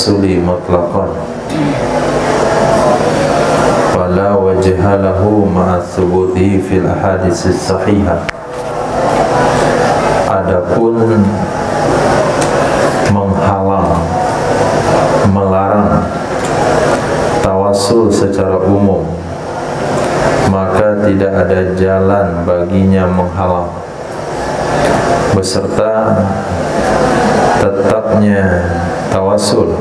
tawassuli mutlaqan fala wajha lahu ma'a thubutihi fil ahadits sahihah. Adapun menghalang, melarang tawassul secara umum, maka tidak ada jalan baginya menghalang beserta tetapnya tawassul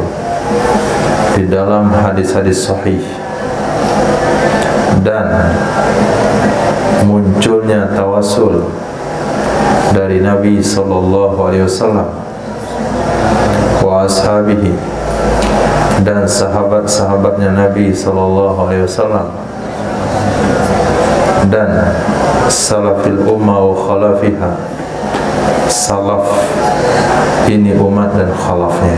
di dalam hadis-hadis sahih dan munculnya tawassul dari Nabi sallallahu alaihi wasallam wa ashabihi dan sahabat-sahabatnya Nabi sallallahu alaihi wasallam dan salafil ummah wa khalafiha, salaf ini umat dan khalafnya.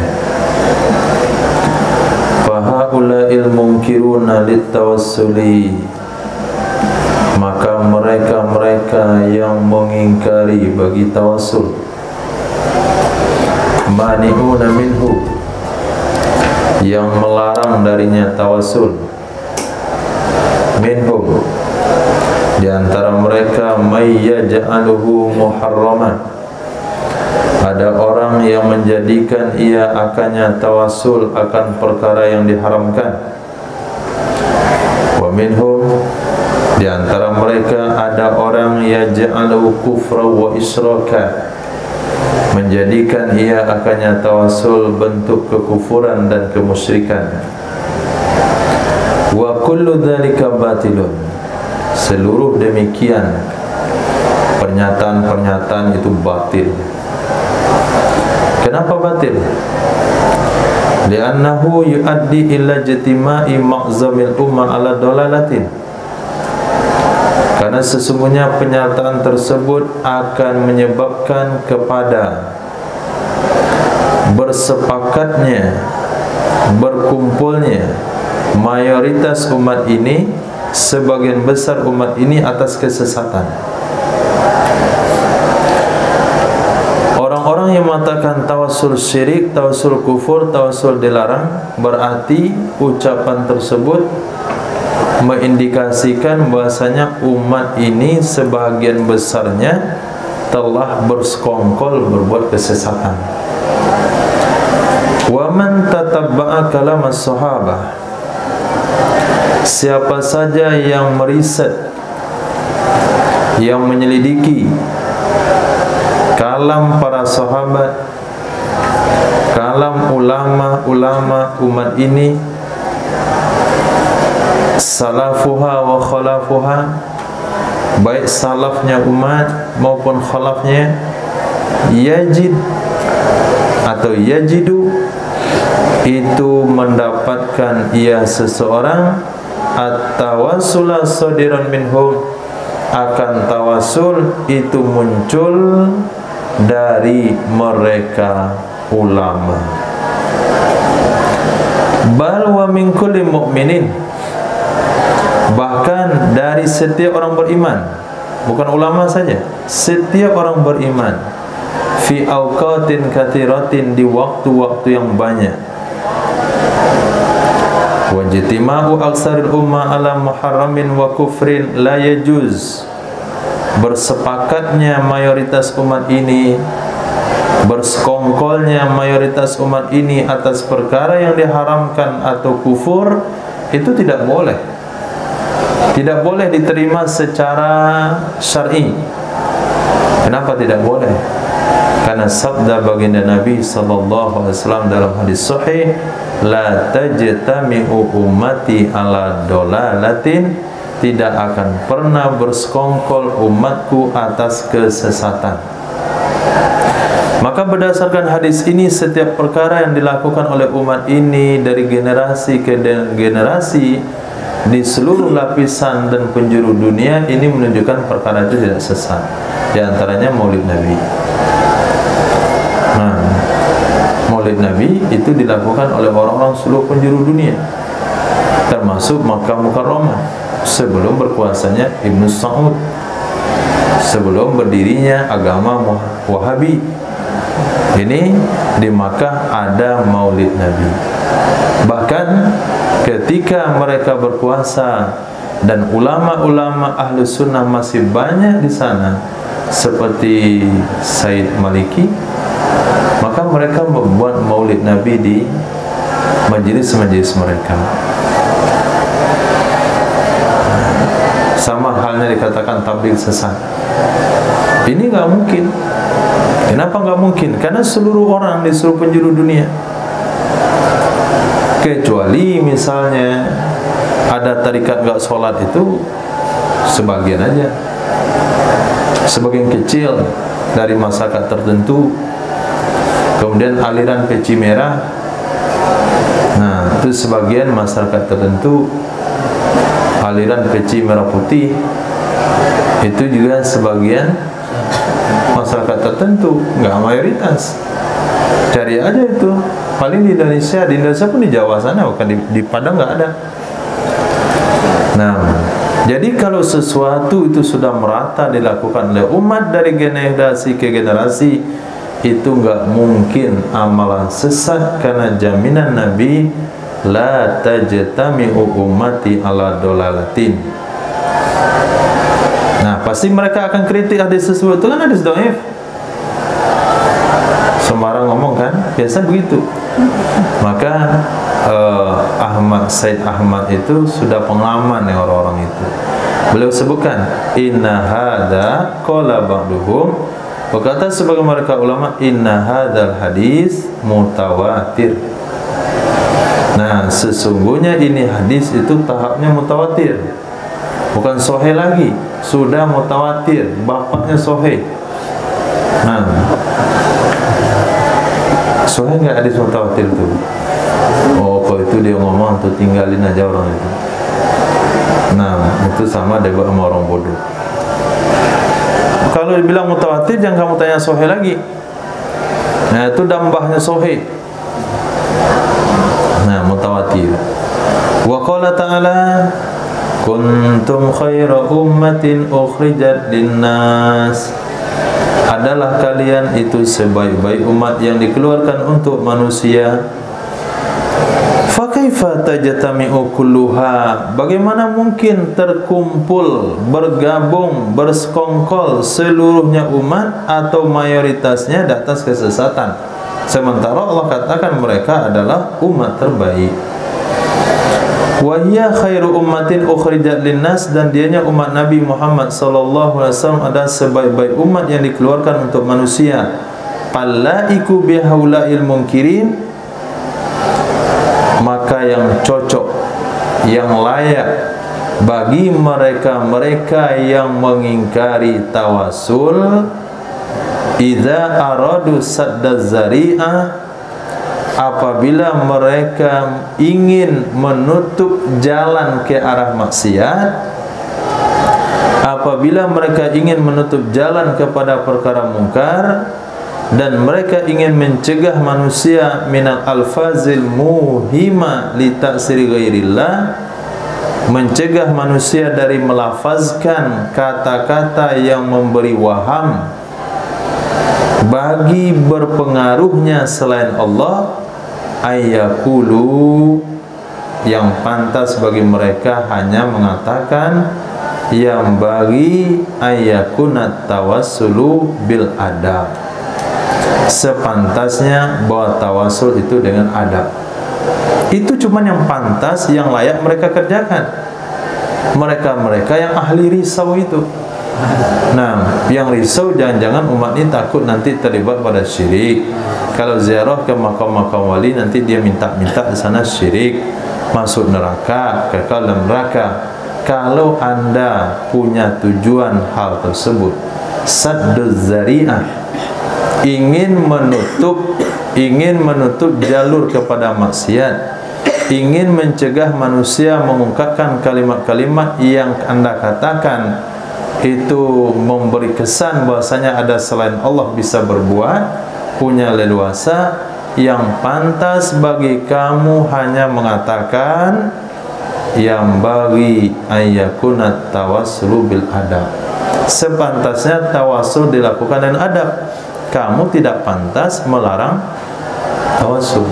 Fahaula'il munkiruna lit-tawassuli, maka mereka-mereka yang mengingkari bagi tawassul, mani'una minhu, yang melarang darinya tawassul, minhum, di antara mereka may yaj'aluhu muharraman, ada orang yang menjadikan ia akannya tawassul akan perkara yang diharamkan. Wa minhum, di antara mereka ada orang yaj'aluhu kufra wa israka, menjadikan ia akannya tawassul bentuk kekufuran dan kemusyrikan. Wa kullu dzalika batilun, seluruh demikian pernyataan-pernyataan itu batil. Kenapa batil? Li'annahu yuaddi ila jatima'i ma'zamil ummah ala dolalatin, karena sesungguhnya pernyataan tersebut akan menyebabkan kepada bersepakatnya, berkumpulnya mayoritas umat ini, sebagian besar umat ini atas kesesatan. Orang-orang yang mengatakan tawassul syirik, tawassul kufur, tawassul dilarang, berarti ucapan tersebut mengindikasikan bahasanya umat ini sebahagian besarnya telah bersekongkol berbuat kesesatan. Wa man tatabba'a kalam as-sahabah, siapa saja yang meriset, yang menyelidiki kalam para sahabat, kalam ulama-ulama umat ini, salafuha wa khalafuha, baik salafnya umat maupun khalafnya, yajid atau yajidu, itu mendapatkan ia seseorang at-tawassula sadiran minhum, akan tawassul itu muncul dari mereka ulama. Bal wa min kulli mu'minin, bahkan dari setiap orang beriman, bukan ulama saja, setiap orang beriman, fi awqatin katsiratin, di waktu-waktu yang banyak. Wajtima'u aksaril ummah ala muharramin wa kufrin la yajuz, bersepakatnya mayoritas umat ini, bersekongkolnya mayoritas umat ini atas perkara yang diharamkan atau kufur, itu tidak boleh, tidak boleh diterima secara syar'i. Kenapa tidak boleh? Karena sabda baginda Nabi sallallahu alaihi wasallam dalam hadis sahih, la tajtami'u ummati ala dolalatin, tidak akan pernah bersekongkol umatku atas kesesatan. Maka berdasarkan hadis ini, setiap perkara yang dilakukan oleh umat ini dari generasi ke generasi di seluruh lapisan dan penjuru dunia ini menunjukkan perkara itu tidak sesat. Di antaranya Maulid Nabi. Nah, Maulid Nabi itu dilakukan oleh orang-orang seluruh penjuru dunia, termasuk Makkah Mukarramah sebelum berkuasanya Ibnu Saud, sebelum berdirinya agama Wahabi. Ini di Makkah ada Maulid Nabi. Bahkan ketika mereka berkuasa dan ulama-ulama ahlu sunnah masih banyak di sana, seperti Said Maliki, maka mereka membuat maulid Nabi di majlis-majlis mereka. Sama halnya dikatakan tabligh sesat. Ini nggak mungkin. Kenapa nggak mungkin? Karena seluruh orang di seluruh penjuru dunia, kecuali misalnya ada tarikat nggak sholat, itu sebagian aja, sebagian kecil dari masyarakat tertentu. Kemudian aliran peci merah, nah itu sebagian masyarakat tertentu. Aliran peci merah putih itu juga sebagian masyarakat tertentu, nggak mayoritas. Cari aja itu, paling di Indonesia pun di Jawa sana, bukan di Padang nggak ada. Nah, jadi kalau sesuatu itu sudah merata dilakukan oleh umat dari generasi ke generasi, itu nggak mungkin amalan sesat, karena jaminan Nabi, la tajtami'u ummati ala dolalatin. Nah, pasti mereka akan kritik hadis tersebut. Itu kan hadis dhaif. Sembarang ngomong kan, biasa begitu. Maka Said Ahmad itu sudah pengalaman dengan orang-orang itu. Beliau sebutkan, inna hadza qala ba'duhum, berkata sebagai mereka ulama, inna hadzal hadis mutawatir. Nah, sesungguhnya ini hadis itu tahapnya mutawatir, bukan sahih lagi, sudah mutawatir, bapaknya sahih. Nah, sahih nggak hadis mutawatir itu? Oh, kalau itu dia ngomong tuh, tinggalin aja orang itu. Nah, itu sama debat sama orang bodoh. Kalau dibilang mutawatir, jangan kamu tanya sahih lagi. Nah, itu dambahnya sahih. Nah, mutawatir. Wa qala ta'ala, kuntum khaira ummatin ukhrijat linnas. Adalah kalian itu sebaik-baik umat yang dikeluarkan untuk manusia. Fa kaifa tajtami'u kulluha? Bagaimana mungkin terkumpul, bergabung, bersekongkol seluruhnya umat atau mayoritasnya di atas kesesatan? Sementara Allah katakan mereka adalah umat terbaik. Wa hiya khairu ummatin ukhrijat linnas, dan dianya umat Nabi Muhammad sallallahu alaihi wasallam adalah sebaik-baik umat yang dikeluarkan untuk manusia. Palaiku bihaulail munkirin, maka yang cocok, yang layak bagi mereka-mereka yang mengingkari tawasul, idza aradu saddaz zari'ah, apabila mereka ingin menutup jalan ke arah maksiat, apabila mereka ingin menutup jalan kepada perkara mungkar, dan mereka ingin mencegah manusia minal alfazil muhima li ta'siri ghairillah, mencegah manusia dari melafazkan kata-kata yang memberi waham bagi berpengaruhnya selain Allah, ayyakulu, yang pantas bagi mereka hanya mengatakan yang bagi ayyakunat tawassulu bil adab, sepantasnya bahwa tawasul itu dengan adab. Itu cuma yang pantas, yang layak mereka kerjakan, mereka-mereka yang ahli risau itu. Nah, yang risau jangan-jangan umat ini takut nanti terlibat pada syirik. Kalau ziarah ke makam-makam wali, nanti dia minta-minta di sana syirik, masuk neraka, kekal dalam neraka. Kalau anda punya tujuan hal tersebut, sadduz zari'ah, ingin menutup jalur kepada maksiat, ingin mencegah manusia mengungkapkan kalimat-kalimat yang anda katakan itu memberi kesan bahwasanya ada selain Allah bisa berbuat, punya leluasa, yang pantas bagi kamu hanya mengatakan yang bagi ayyakunat tawassulu bil adab, sepantasnya tawasul dilakukan dengan adab. Kamu tidak pantas melarang tawassul.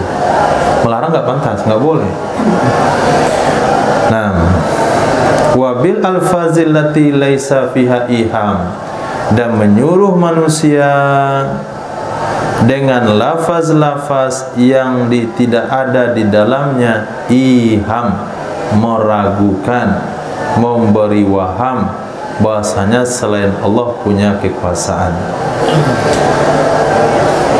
Melarang nggak pantas, nggak boleh. Nah, wabil alfazil lati laisa fiha iham, dan menyuruh manusia dengan lafaz-lafaz yang tidak ada di dalamnya iham, meragukan, memberi waham bahasanya selain Allah punya kekuasaan.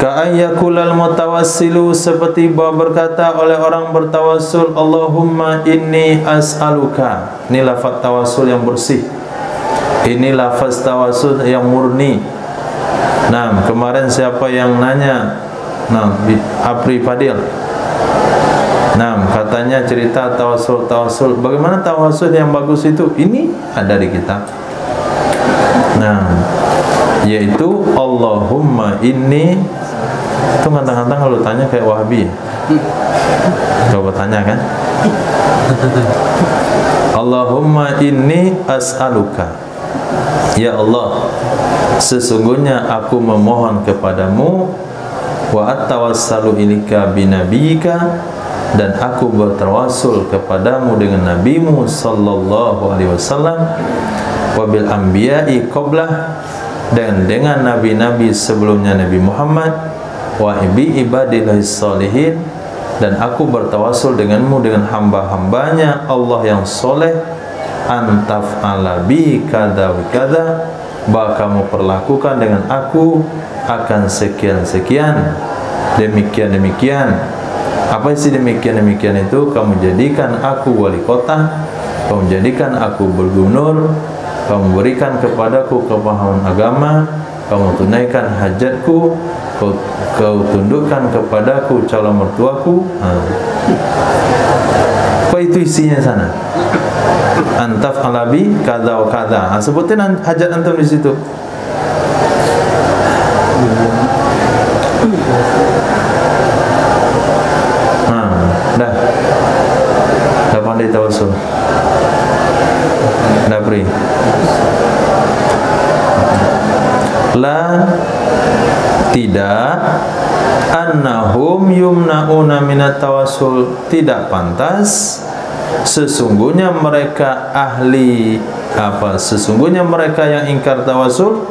Ka'ayyakulal mutawassilu, seperti bahwa berkata oleh orang bertawassul, Allahumma inni as'aluka. Ini lafaz tawassul yang bersih. Ini lafaz tawassul yang murni. Nah, kemarin siapa yang nanya? Nah, Apri Fadil. Nah, katanya cerita tawassul. Bagaimana tawassul yang bagus itu? Ini ada di kitab. Nah, yaitu Allahumma inni. Itu kadang-kadang kalau tanya kayak Wahabi. Coba tanya kan? Allahumma inni as'aluka. Ya Allah, sesungguhnya aku memohon kepadamu, wa at-tawassalu ilaika binabiyika, dan aku bertawassul kepadamu dengan nabimu sallallahu alaihi wasallam, wa bil anbiya'i qablah, dan dengan nabi-nabi sebelumnya Nabi Muhammad, wa bi ibadillahis sholihin, dan aku bertawassul denganmu dengan hamba-hambanya Allah yang soleh, antaf'ala bi kada wa kada, bahwa kamu perlakukan dengan aku akan sekian-sekian, demikian-demikian. Apa isi demikian-demikian itu? Kamu jadikan aku wali kota, kamu jadikan aku bergubernur, kamu berikan kepadaku kepahaman agama, kamu tunaikan hajatku, kau tundukkan kepadaku calon mertuaku. Apa itu isinya sana? Antaf alabi kada wa kada. Sebutin hajat antum di situ. Dah pandai tawassul. Dah beri. La, tidak, annahum yumna'una minat tawassul, tidak pantas, sesungguhnya mereka ahli apa? Sesungguhnya mereka yang ingkar tawassul,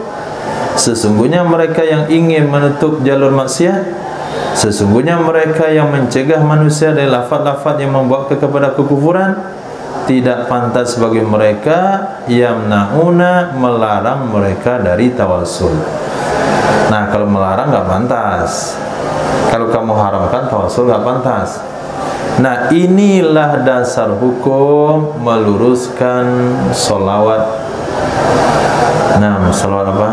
sesungguhnya mereka yang ingin menutup jalur maksiat, sesungguhnya mereka yang mencegah manusia dari lafaz-lafaz yang membawa kepada kekufuran, tidak pantas bagi mereka yamna'una, melarang mereka dari tawassul. Nah, kalau melarang nggak pantas. Kalau kamu haramkan tawassul nggak pantas. Nah, inilah dasar hukum meluruskan sholawat. Nah, sholawat apa?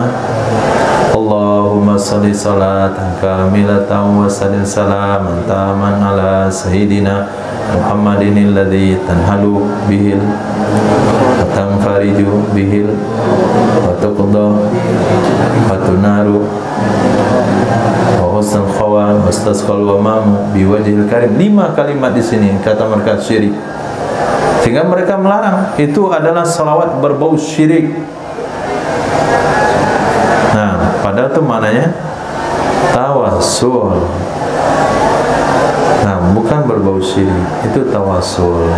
Allahumma sholli sholatan kamilatan wa sallim salaman taman ala sayyidina Muhammadin alladhi tanhalu bihil wa tanfariju bihil wa tuqda wa tunaru wa husnul khawan wa istasqal wa mamu biwajhil karim. 5 kalimat di sini kata mereka syirik, sehingga mereka melarang. Itu adalah salawat berbau syirik. Nah, padahal itu maknanya tawassul. Nah, bukan berbau syirik, itu tawassul.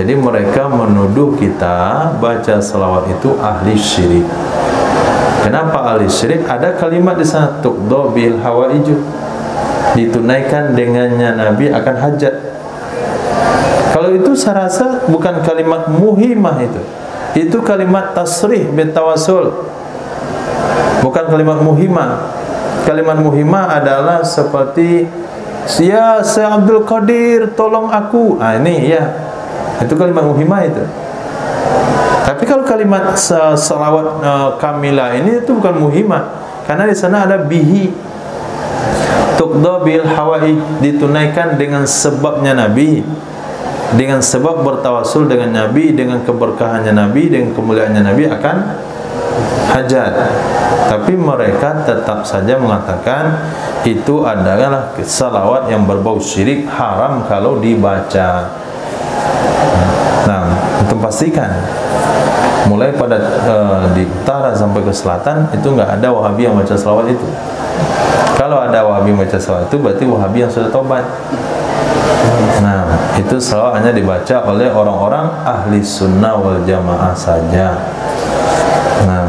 Jadi mereka menuduh kita baca selawat itu ahli syirik. Kenapa ahli syirik? Ada kalimat di sana, tuqda bil hawaiju, ditunaikan dengannya Nabi akan hajat. Kalau itu saya rasa bukan kalimat muhimah itu kalimat tasrih bil tawassul, bukan kalimat muhimah. Kalimat muhimah adalah seperti ya Syekh Abdul Qadir tolong aku. Ini ya, itu kalimat muhimah itu. Tapi kalau kalimat salawat kamilah ini itu bukan muhimah, karena di sana ada bihi, tuqda bil hawaij, ditunaikan dengan sebabnya Nabi, dengan sebab bertawassul dengan Nabi, dengan keberkahannya Nabi, dengan kemuliaannya Nabi akan hajat. Tapi mereka tetap saja mengatakan itu adalah salawat yang berbau syirik, haram kalau dibaca. Nah, untuk pastikan mulai pada di utara sampai ke selatan itu nggak ada Wahabi yang baca salawat itu. Kalau ada Wahabi Wahabi baca salawat itu berarti Wahabi yang sudah tobat. Nah, itu salawat hanya dibaca oleh orang-orang ahli sunnah wal jamaah saja. Nah,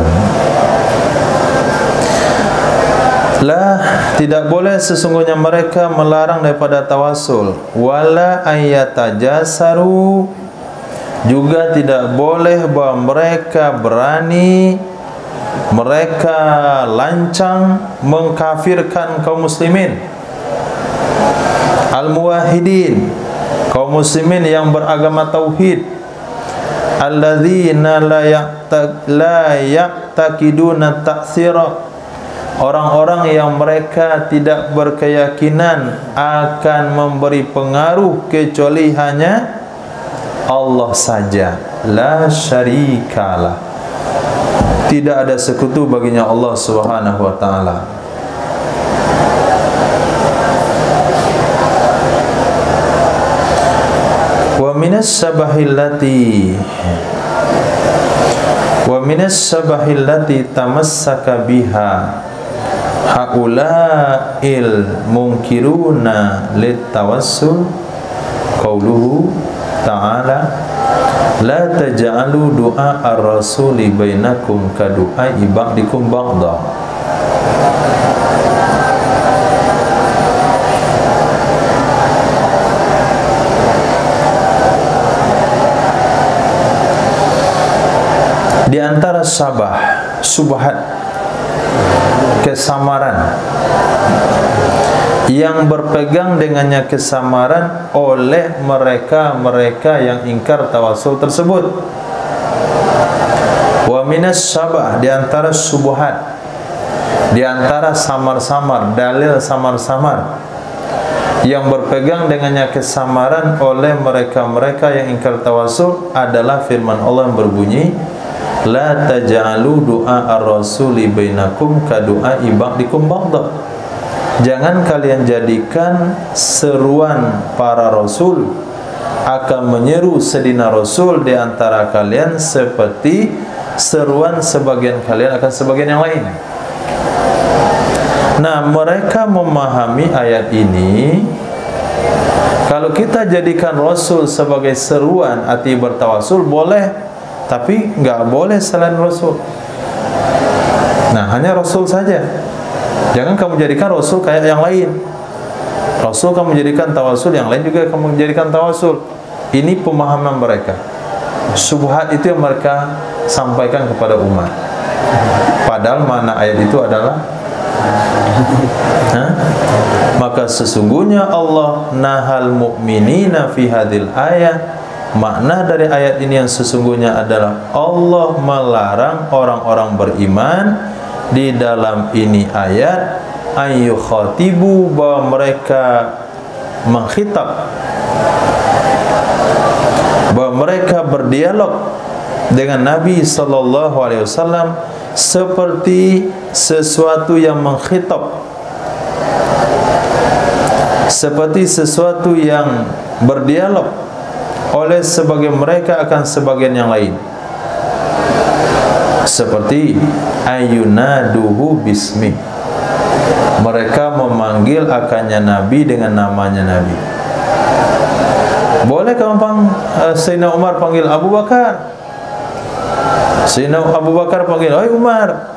tidak boleh sesungguhnya mereka melarang daripada tawasul. Wala ayatajasaru, juga tidak boleh bahwa mereka berani, mereka lancang mengkafirkan kaum muslimin al-muwahhidin, kaum muslimin yang beragama tauhid, alladzina la yaqtaqiduna ta'thira, orang-orang yang mereka tidak berkeyakinan akan memberi pengaruh kecuali hanya Allah saja. La syarikalah, tidak ada sekutu baginya Allah Subhanahu wa taala. Wa minas sabahillati tamassaka biha haula'il munkiruna litawassul qauluhu ta'ala la taj'alu du'a ar-rasuli bainakum ka du'ai ba'dikum ba'da. Di antara subhat, kesamaran yang berpegang dengannya kesamaran oleh mereka yang ingkar tawasul tersebut. Wa minas sabah, di antara subhat, di antara samar-samar, dalil samar-samar yang berpegang dengannya kesamaran oleh mereka yang ingkar tawasul adalah firman Allah yang berbunyi, la taj'alu du'a ar-rasuli bainakum ka du'a ba'dikum ba'da. Jangan kalian jadikan seruan para rasul akan menyeru sedina rasul di antara kalian seperti seruan sebagian kalian akan sebagian yang lain. Nah, mereka memahami ayat ini, kalau kita jadikan rasul sebagai seruan arti bertawasul boleh, tapi enggak boleh selain rasul. Nah, hanya rasul saja. Jangan kamu jadikan rasul kayak yang lain. Rasul kamu jadikan tawasul, yang lain juga kamu jadikan tawasul. Ini pemahaman mereka. Subhat itu yang mereka sampaikan kepada umat. Padahal mana ayat itu adalah maka sesungguhnya Allah nahal mu'minina fi hadil ayat. Makna dari ayat ini yang sesungguhnya adalah Allah melarang orang-orang beriman di dalam ini ayat ayu khatibu, bahwa mereka mengkhitab, bahwa mereka berdialog dengan Nabi sallallahu alaihi wasallam seperti sesuatu yang mengkhitab, seperti sesuatu yang berdialog oleh sebagian mereka akan sebagian yang lain, seperti ayunaduhu bismi, mereka memanggil akannya Nabi dengan namanya Nabi. Boleh kamu Sayyidina Umar panggil Abu Bakar, Sayyidina Abu Bakar panggil oi Umar,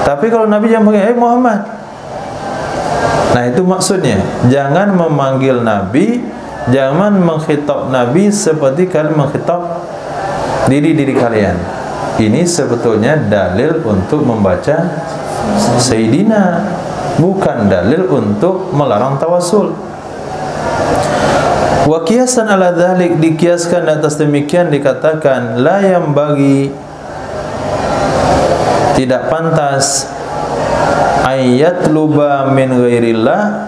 tapi kalau Nabi yang panggil Muhammad. Nah, itu maksudnya, jangan memanggil Nabi, jangan mengkhitab Nabi seperti kalian mengkhitab diri kalian. Ini sebetulnya dalil untuk membaca Sayyidina, bukan dalil untuk melarang tawasul. Wa qiyasan ala dzalik, dikiaskan atas demikian dikatakan la yang bagi, tidak pantas ayat luba min ghairillah,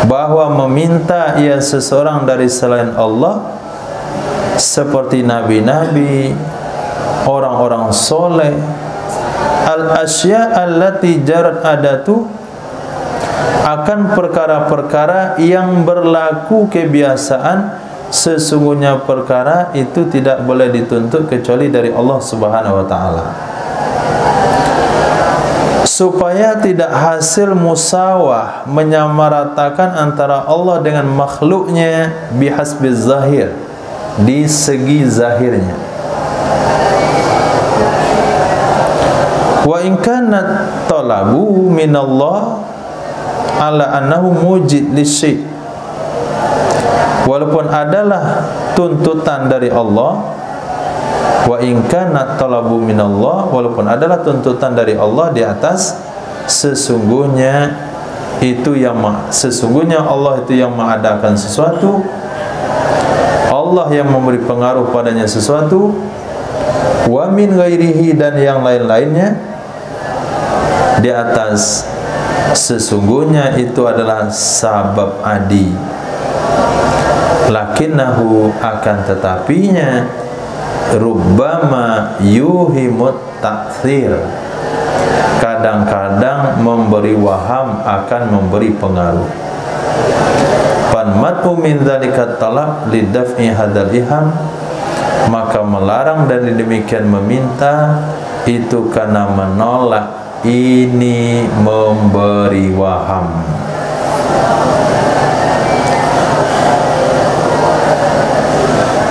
bahwa meminta ia seseorang dari selain Allah seperti nabi-nabi, orang-orang soleh, al-asya allati jarat adatu, akan perkara-perkara yang berlaku kebiasaan, sesungguhnya perkara itu tidak boleh dituntut kecuali dari Allah Subhanahu wa taala. supaya tidak hasil musawah, menyamaratakan antara Allah dengan makhluknya bihasbiz zahir, di segi zahirnya. Wa in kana talabu minallah ala annahu mujid lisyai, walaupun adalah tuntutan dari Allah, wa in kana talabu minallah, walaupun adalah tuntutan dari Allah di atas sesungguhnya Allah itu yang mengadakan sesuatu, Allah yang memberi pengaruh padanya sesuatu, wa min ghairihi, dan yang lain-lainnya di atas sesungguhnya itu adalah sabab adi. Lakinnahu, akan tetapinya, rubbama yuhimut ta'thir, kadang-kadang memberi waham, akan memberi pengaruh. Fanmatu min dzalika talab lidaf'i hadzal iham, maka melarang dari demikian meminta itu karena menolak ini memberi waham.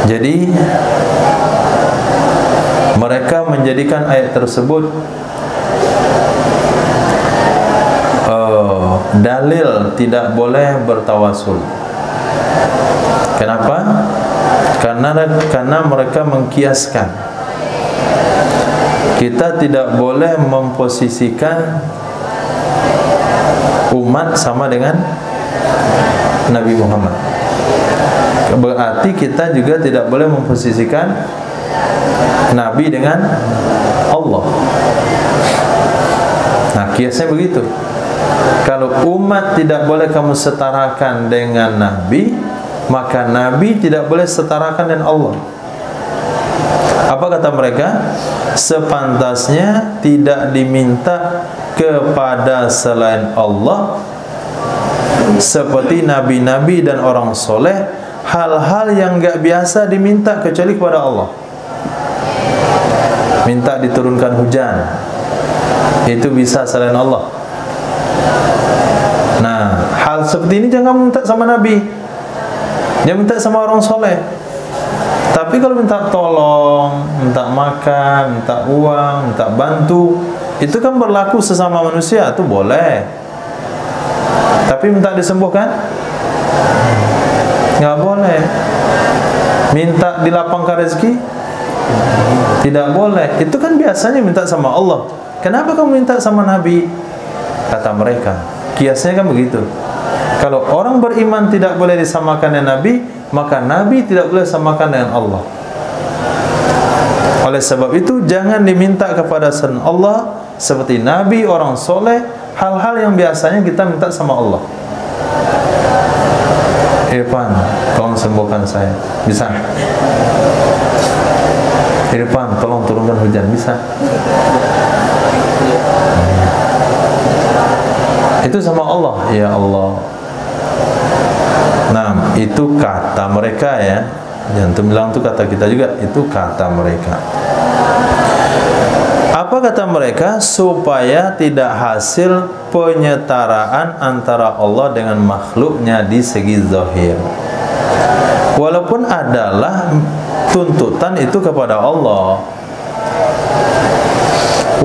Jadi mereka menjadikan ayat tersebut dalil tidak boleh bertawasul. Kenapa? Karena mereka mengkiaskan. Kita tidak boleh memposisikan umat sama dengan Nabi Muhammad. Berarti kita juga tidak boleh memposisikan Nabi dengan Allah. Nah, kiasnya begitu. Kalau umat tidak boleh kamu setarakan dengan Nabi, maka Nabi tidak boleh setarakan dengan Allah. Apa kata mereka? Sepantasnya tidak diminta kepada selain Allah, seperti nabi-nabi dan orang soleh, hal-hal yang gak biasa diminta kecuali kepada Allah. Minta diturunkan hujan, itu bisa selain Allah. Nah, hal seperti ini jangan minta sama Nabi, jangan minta sama orang soleh. Tapi kalau minta tolong, minta makan, minta uang, minta bantu, itu kan berlaku sesama manusia, itu boleh. Tapi minta disembuhkan, nggak boleh. Minta dilapangkan rezeki, tidak boleh. Itu kan biasanya minta sama Allah. Kenapa kamu minta sama Nabi? Kata mereka, kiasnya kan begitu. Kalau orang beriman tidak boleh disamakan dengan Nabi, maka Nabi tidak boleh samakan dengan Allah. Oleh sebab itu, jangan diminta kepada selain Allah seperti Nabi, orang soleh, hal-hal yang biasanya kita minta sama Allah. Irfan, tolong sembuhkan saya. Bisa? Irfan, tolong turunkan hujan. Bisa? Itu sama Allah. Ya Allah. Nah, itu kata mereka ya. Jangan bilang itu kata kita juga. Itu kata mereka. Apa kata mereka? Supaya tidak hasil penyetaraan antara Allah dengan makhluknya di segi zahir. Walaupun adalah tuntutan itu kepada Allah,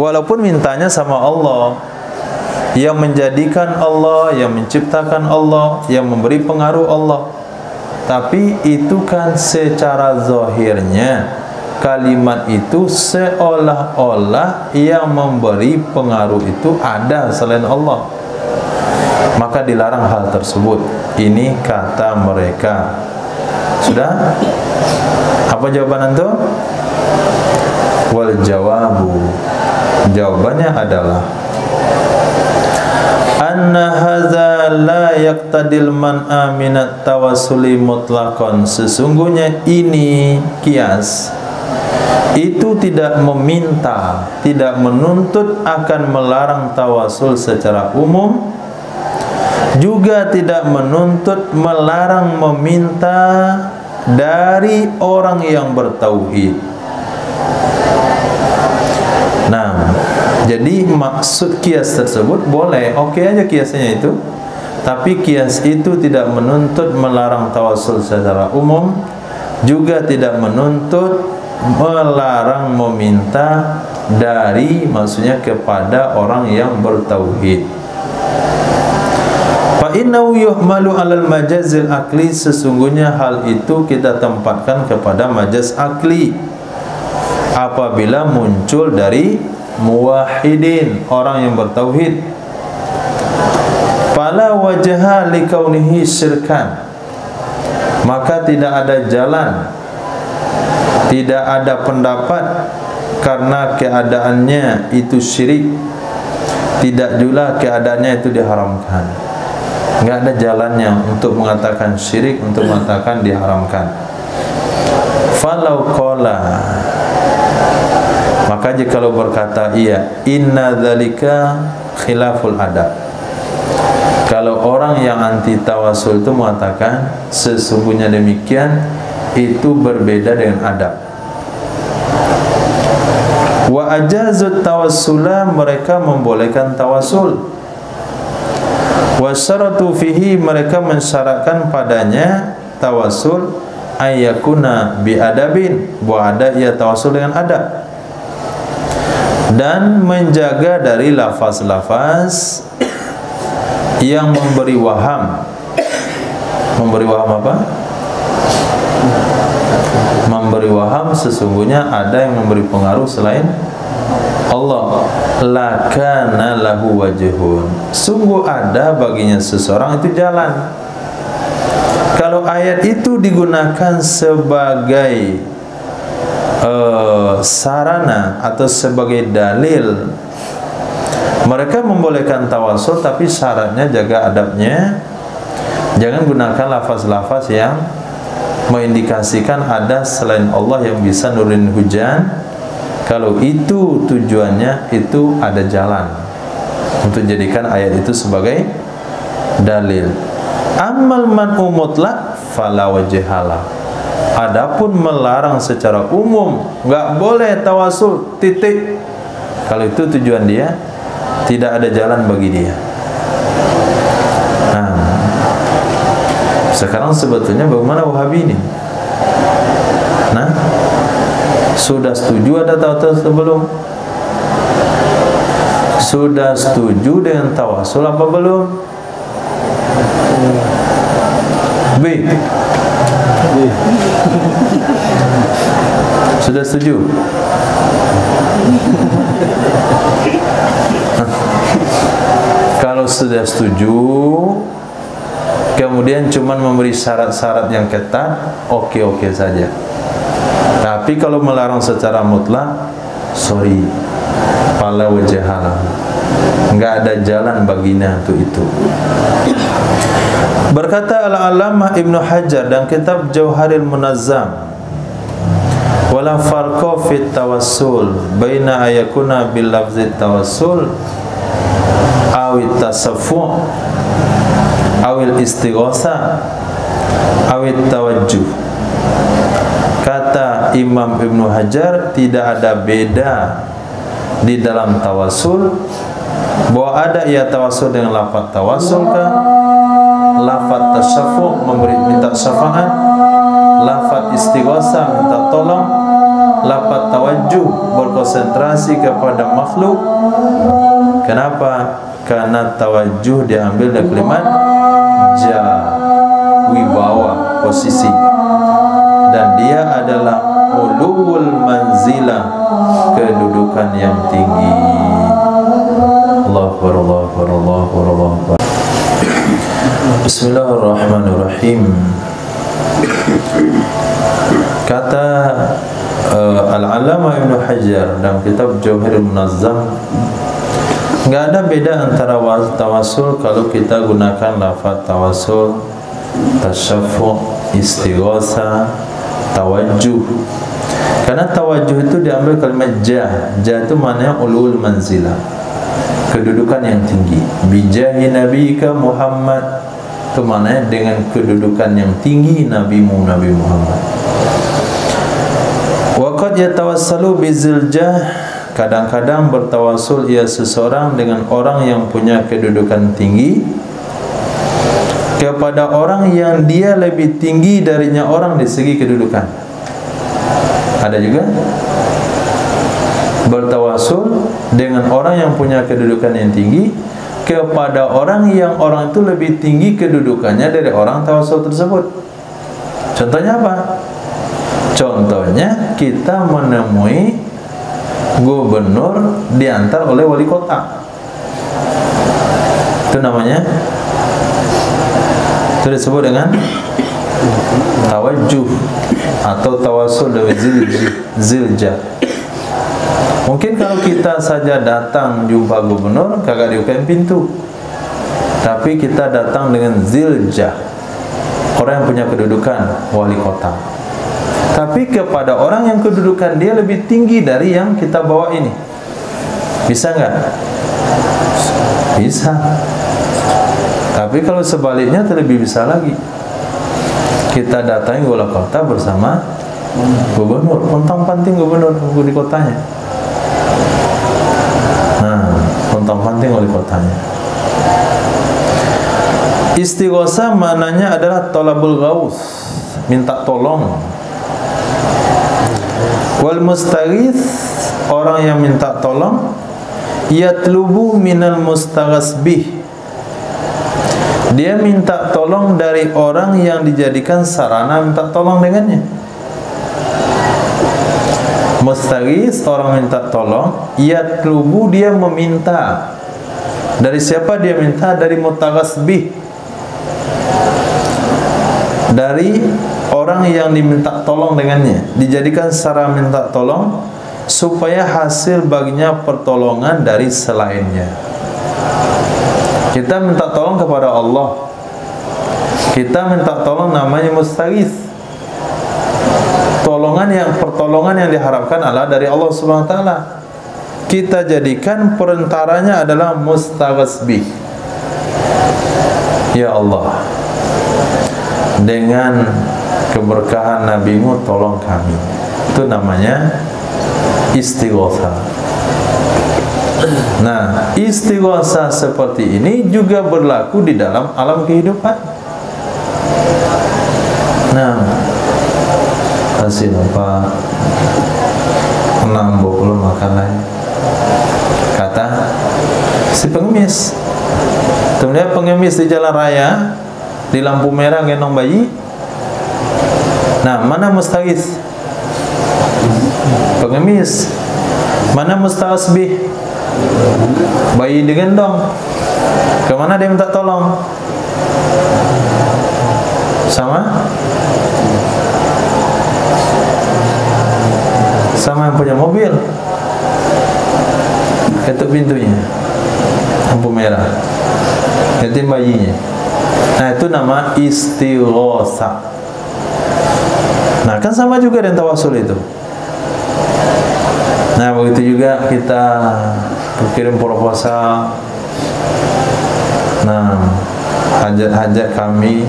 walaupun mintanya sama Allah, yang menjadikan Allah, yang menciptakan Allah, yang memberi pengaruh Allah. Tapi itu kan secara zahirnya kalimat itu seolah-olah yang memberi pengaruh itu ada selain Allah. Maka dilarang hal tersebut. Ini kata mereka. Sudah? Apa jawaban antum? Wal jawabu, jawabannya adalah anna hadza la yaqtadil man'a minat tawassuli mutlaqan. Sesungguhnya ini kias itu tidak meminta, tidak menuntut akan melarang tawasul secara umum, juga tidak menuntut melarang meminta dari orang yang bertauhid. Nah, Jadi maksud kias tersebut boleh, oke aja kiasnya itu, tapi kias itu tidak menuntut melarang tawasul secara umum, juga tidak menuntut melarang meminta dari, maksudnya kepada orang yang bertauhid. Fa innahu yuhmalu 'alal majazil akli, sesungguhnya hal itu kita tempatkan kepada majaz akli apabila muncul dari muwahhidin, orang yang bertauhid. Fala wajha li kaunihi syirkan, maka tidak ada jalan, tidak ada pendapat karena keadaannya itu syirik, tidak juga keadaannya itu diharamkan. Enggak ada jalannya untuk mengatakan syirik, untuk mengatakan diharamkan. Falau qala, maka jika kalau berkata iya, inna dzalika khilaful adab, kalau orang yang anti tawasul itu mengatakan sesungguhnya demikian, itu berbeda dengan adab. Wa ajazut tawassula, mereka membolehkan tawasul. Wa syaratu fihi, mereka mensyaratkan padanya tawasul ayyakuna bi adabin, bahwa ada ia tawasul dengan adab, dan menjaga dari lafaz-lafaz yang memberi waham. Memberi waham apa? Memberi waham sesungguhnya ada yang memberi pengaruh selain Allah. Lakana lahu wajhun, sungguh ada baginya seseorang itu jalan. Kalau ayat itu digunakan sebagai sarana atau sebagai dalil, mereka membolehkan tawasul, tapi syaratnya jaga adabnya. Jangan gunakan lafaz-lafaz yang mengindikasikan ada selain Allah yang bisa nurunin hujan. Kalau itu tujuannya, itu ada jalan untuk jadikan ayat itu sebagai dalil. Amal man'u mutlaq fala wajhala, adapun melarang secara umum, enggak boleh tawasul, titik. Kalau itu tujuan dia, tidak ada jalan bagi dia. Nah, sekarang sebetulnya bagaimana Wahabi ini? Nah, sudah setuju ada tawasul belum? Sudah setuju dengan tawasul apa belum? B. Sudah setuju? Kalau sudah setuju, kemudian cuman memberi syarat-syarat yang ketat, oke-oke saja. Tapi kalau melarang secara mutlak, sorry, fala wajhala, enggak ada jalan baginya untuk itu. Berkata Al-Allamah Ibnu Hajar dan kitab Jauharil Munazzam, wala farqa fit tawassul baina ayakuna bil lafzi tawassul awit tasaffu' awil istighatha awit tawajjuh. Kata Imam Ibnu Hajar, tidak ada beda di dalam tawasul, bahwa ada ia tawasul dengan lafaz tawasul kah, lafaz tasaffu' memberi minta syafaat, lafaz istighatha minta tolong, lafaz tawajjuh berkonsentrasi kepada makhluk. Kenapa? Karena tawajjuh diambil dari kalimat ja, wibawa, posisi, dan dia adalah ulul manzilah, kedudukan yang tinggi. Allahu akbar, Allahu akbar, Allahu akbar, Allahu akbar. Bismillahirrahmanirrahim. Kata Al-Allamah Ibnu Hajar dalam kitab Jauharil Munazzam, enggak ada beda antara tawasul kalau kita gunakan lafaz tawasul, tasyaffu', istighatha, tawajjuh. Karena tawajjuh itu diambil kalimat jah. Jah itu maknanya ulul manzilah, kedudukan yang tinggi. Bijahi nabiyika Muhammad, itu maknanya dengan kedudukan yang tinggi nabimu, Nabi Muhammad. Wa qad yatawassalu bizil jah kadang-kadang bertawasul ia seseorang dengan orang yang punya kedudukan tinggi kepada orang yang dia lebih tinggi darinya orang di segi kedudukan. Ada juga bertawasul dengan orang yang punya kedudukan yang tinggi kepada orang yang orang itu lebih tinggi kedudukannya dari orang tawasul tersebut. Contohnya apa? Contohnya kita menemui gubernur diantar oleh wali kota. Itu namanya, itu disebut dengan tawajuh atau tawasul dari ziljah. Mungkin kalau kita saja datang jumpa gubernur kagak dibukain pintu, tapi kita datang dengan ziljah, orang yang punya kedudukan wali kota, tapi kepada orang yang kedudukan dia lebih tinggi dari yang kita bawa ini. Bisa nggak? Bisa. Tapi kalau sebaliknya terlebih bisa lagi. Kita datangi wali kota bersama gubernur, pontang-panting gubernur di kotanya. Nah, pontang-panting wali kotanya. Istighosa maknanya adalah talabul ghaus, minta tolong. Wal mustaghits, orang yang minta tolong, yatlubu minal mustaghas bih, dia minta tolong dari orang yang dijadikan sarana minta tolong dengannya. Mustaghits, orang minta tolong, yatlubu, dia meminta. Dari siapa dia minta? Dari mutaghas bih, dari orang yang diminta tolong dengannya, dijadikan sarana minta tolong supaya hasil baginya pertolongan dari selainnya. Kita minta tolong kepada Allah, kita minta tolong namanya mustaghits. Pertolongan yang diharapkan adalah dari Allah Subhanahu wa taala. Kita jadikan perantaranya adalah mustaghats bih. Ya Allah, dengan keberkahan Nabi-Mu tolong kami. Itu namanya istighosa. Nah, istighosa seperti ini juga berlaku di dalam alam kehidupan. Nah, kasih lupa enam bolu makanan. Kata si pengemis, kemudian pengemis di jalan raya di lampu merah gendong bayi. Nah, mana mustaghits? Pengemis. Mana mustaghats bih? Bayi digendong. Kemana dia minta tolong? Sama yang punya mobil, ketuk pintunya, lampu merah, ketuk bayinya. Nah, itu nama istighosa. Nah, kan sama juga dengan tawasul itu. Nah, begitu juga kita kirim proposal. Nah, hajat-hajat kami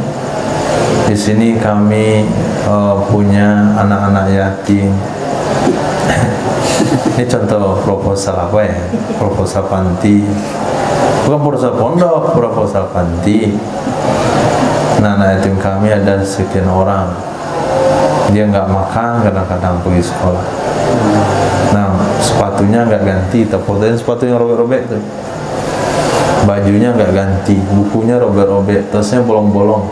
di sini, kami punya anak-anak yatim. Ini contoh proposal apa ya? Proposal panti. Bukan proposal pondok, proposal panti. Nah, anak yatim kami ada sekian orang. Dia nggak makan, kadang-kadang pergi sekolah. Nah, sepatunya nggak ganti, fotoin sepatunya robek-robek tuh. Bajunya nggak ganti, bukunya robek-robek, tasnya bolong-bolong.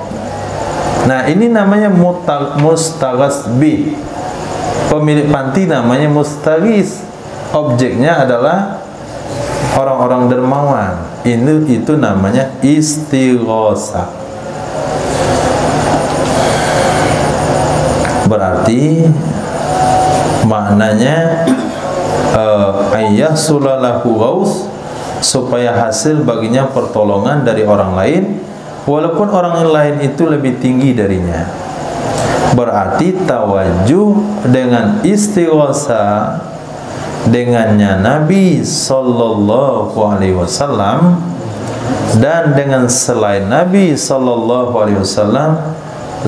Nah, ini namanya mustaghats bih. Pemilik panti namanya mustaghits. Objeknya adalah orang-orang dermawan. Itu namanya istighosa. Berarti maknanya ayyahsulalahu ghaus, supaya hasil baginya pertolongan dari orang lain walaupun orang lain itu lebih tinggi darinya. Berarti tawajuh dengan istighosa dengannya Nabi sallallahu alaihi wasallam dan dengan selain Nabi sallallahu alaihi wasallam,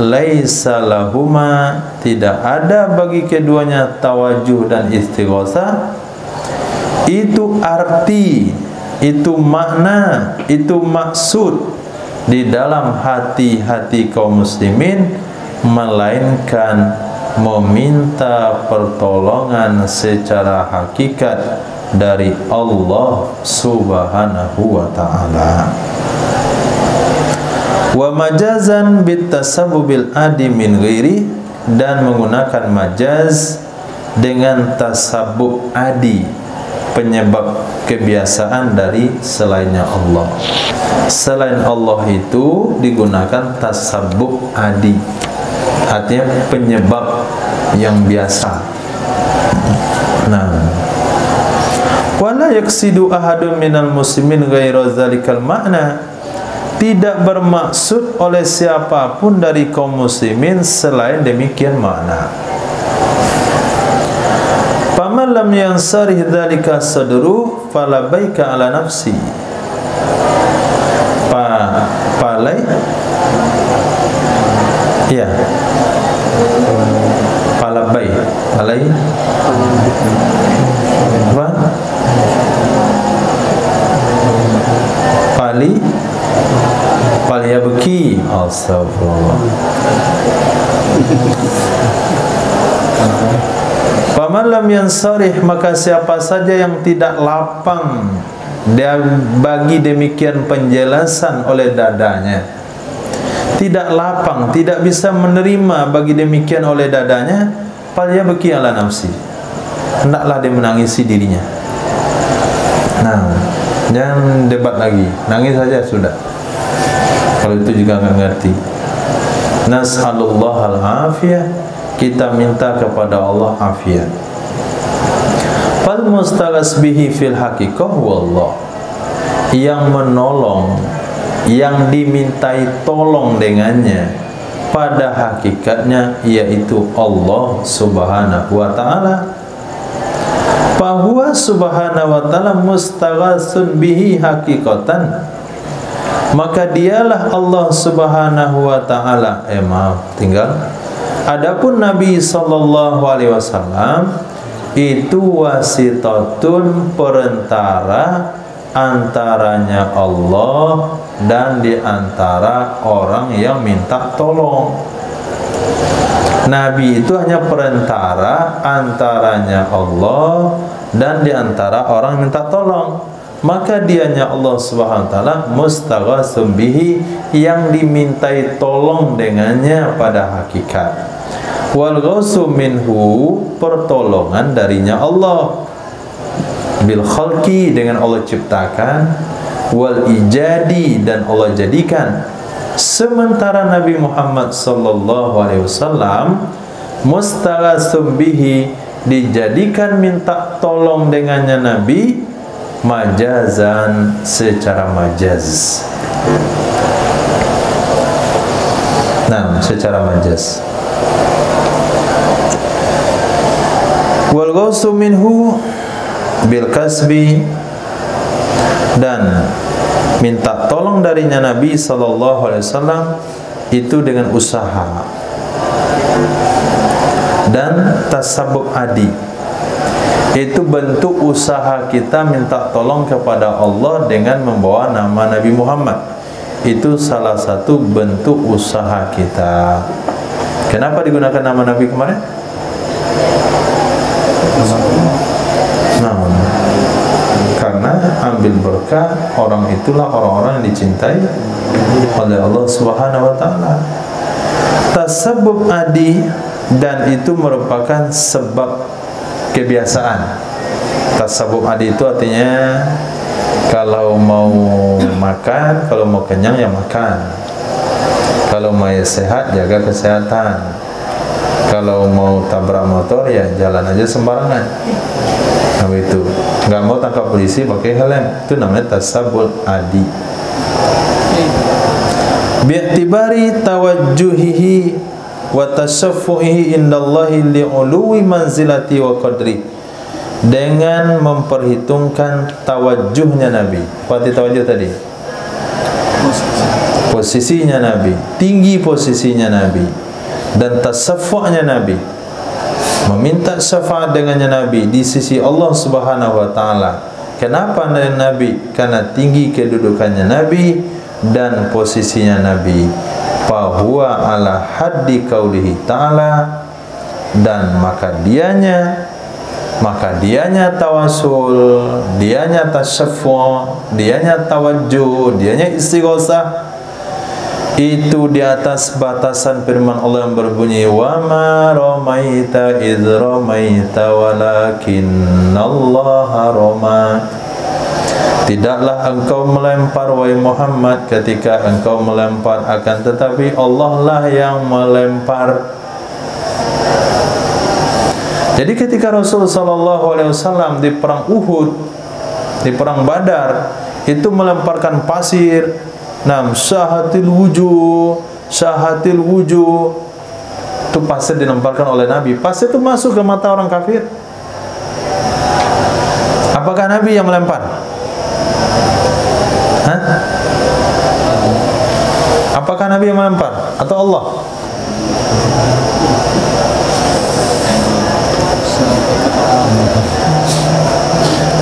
laisa lahuma, tidak ada bagi keduanya tawajuh dan istighosa itu arti, itu makna, itu maksud di dalam hati-hati kaum muslimin, melainkan meminta pertolongan secara hakikat dari Allah Subhanahu wa ta'ala. Wa majazan bitasabbubil adi min ghairi, dan menggunakan majaz dengan tasabbub adi, penyebab kebiasaan dari selainnya Allah. Selain Allah itu digunakan tasabbub adi, artinya penyebab yang biasa. Nah, wala yaksidu ahadun minal muslimin ghaira zalikal makna, tidak bermaksud oleh siapapun dari kaum muslimin selain demikian makna. Faman lam yansarih dzalika sadru fala baika ala nafsi. Palai ya, palabai, palai apa? Pali yabki. Astagfirullah. Faman lam yansarih, maka siapa saja yang tidak lapang dia bagi demikian penjelasan oleh dadanya, tidak lapang, tidak bisa menerima bagi demikian oleh dadanya, palya baki ala nafsi, hendaklah dia menangisi dirinya. Nah, jangan debat lagi, nangis saja sudah. Kalau itu juga enggak ngerti. Nas'alullah al-afiyah, kita minta kepada Allah afiat. Fal mustaghas bihi fil haqiqah wallah, yang menolong, yang dimintai tolong dengannya pada hakikatnya yaitu Allah Subhanahu wa ta'ala. Fahuwa subhanahu wa ta'ala mustaghasun bihi haqiqatan, maka dialah Allah Subhanahu wa ta'ala. Adapun Nabi sallallahu alaihi wasallam itu wasitatun, perantara antaranya Allah dan di antara orang yang minta tolong. Nabi itu hanya perantara antaranya Allah dan di antara orang yang minta tolong. Maka dianya Allah Subhanahu wa ta'ala mustaghatsum bihi, yang dimintai tolong dengannya pada hakikat. Wal ghausu minhu, pertolongan darinya Allah. Bil khalqi, dengan Allah ciptakan. Wal ijadi, dan Allah jadikan. Sementara Nabi Muhammad sallallahu alaihi wasallam mustaghatsum bihi, dijadikan minta tolong dengannya Nabi majazan, secara majaz. Nah, secara majaz. Wal ghausu minhu bil kasbi, dan minta tolong darinya Nabi sallallahu alaihi wasallam itu dengan usaha dan tasabbub adi. Itu bentuk usaha kita minta tolong kepada Allah dengan membawa nama Nabi Muhammad. Itu salah satu bentuk usaha kita. Kenapa digunakan nama Nabi kemarin? Nah, karena ambil berkah, orang itulah orang-orang yang dicintai oleh Allah Subhanahu wa ta'ala. Tasabbub adi, dan itu merupakan sebab kebiasaan. Tasabbub adi itu artinya kalau mau makan, kalau mau kenyang ya makan, kalau mau sehat jaga kesehatan, kalau mau tabrak motor ya jalan aja sembarangan. Nah, itu nggak mau tangkap polisi pakai helm, itu namanya tasabbub adi. Bi'tibari tawajjuhihi wa tasaffuhi indallahi li'uluwi manzilati wa qadri, dengan memperhitungkan tawajjuhnya Nabi. Apa tawajjuh tadi? Posisinya Nabi, tinggi posisinya Nabi, dan tasaffuhnya Nabi. meminta syafaat dengannya Nabi di sisi Allah Subhanahu wa taala. Kenapa Nabi? Karena tinggi kedudukannya Nabi dan posisinya Nabi. Fa huwa ala haddi qaulihi ta'ala, dan maka dianya tawasul, dianya tasyaffu', dianya tawajjuh, dianya istighosah, itu di atas batasan firman Allah yang berbunyi, wa ma ramaita idz ramaita walakinnallaha rama. Tidaklah engkau melempar wahai Muhammad ketika engkau melempar, akan tetapi Allah lah yang melempar. Jadi ketika Rasulullah SAW di perang Uhud, di perang Badar, itu melemparkan pasir, syahatil wujuh, itu pasir dilemparkan oleh Nabi. Pasir itu masuk ke mata orang kafir. Apakah Nabi yang melempar? Apakah Nabi yang melempar atau Allah?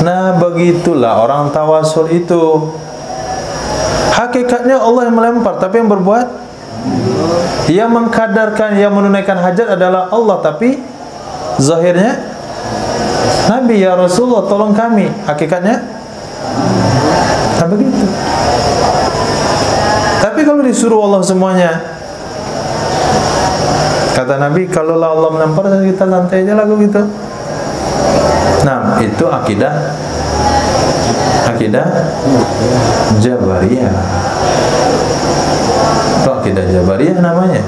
Nah, begitulah orang tawasul itu. Hakikatnya Allah yang melempar, tapi yang berbuat, yang mengkadarkan, yang menunaikan hajat adalah Allah, tapi zahirnya Nabi, ya Rasulullah tolong kami. Hakikatnya nah begitu. Tapi kalau disuruh Allah semuanya, kata Nabi, kalau Allah melempar kita santai aja lah gitu. Nah, itu akidah Jabariyah. Itu akidah Jabariyah namanya.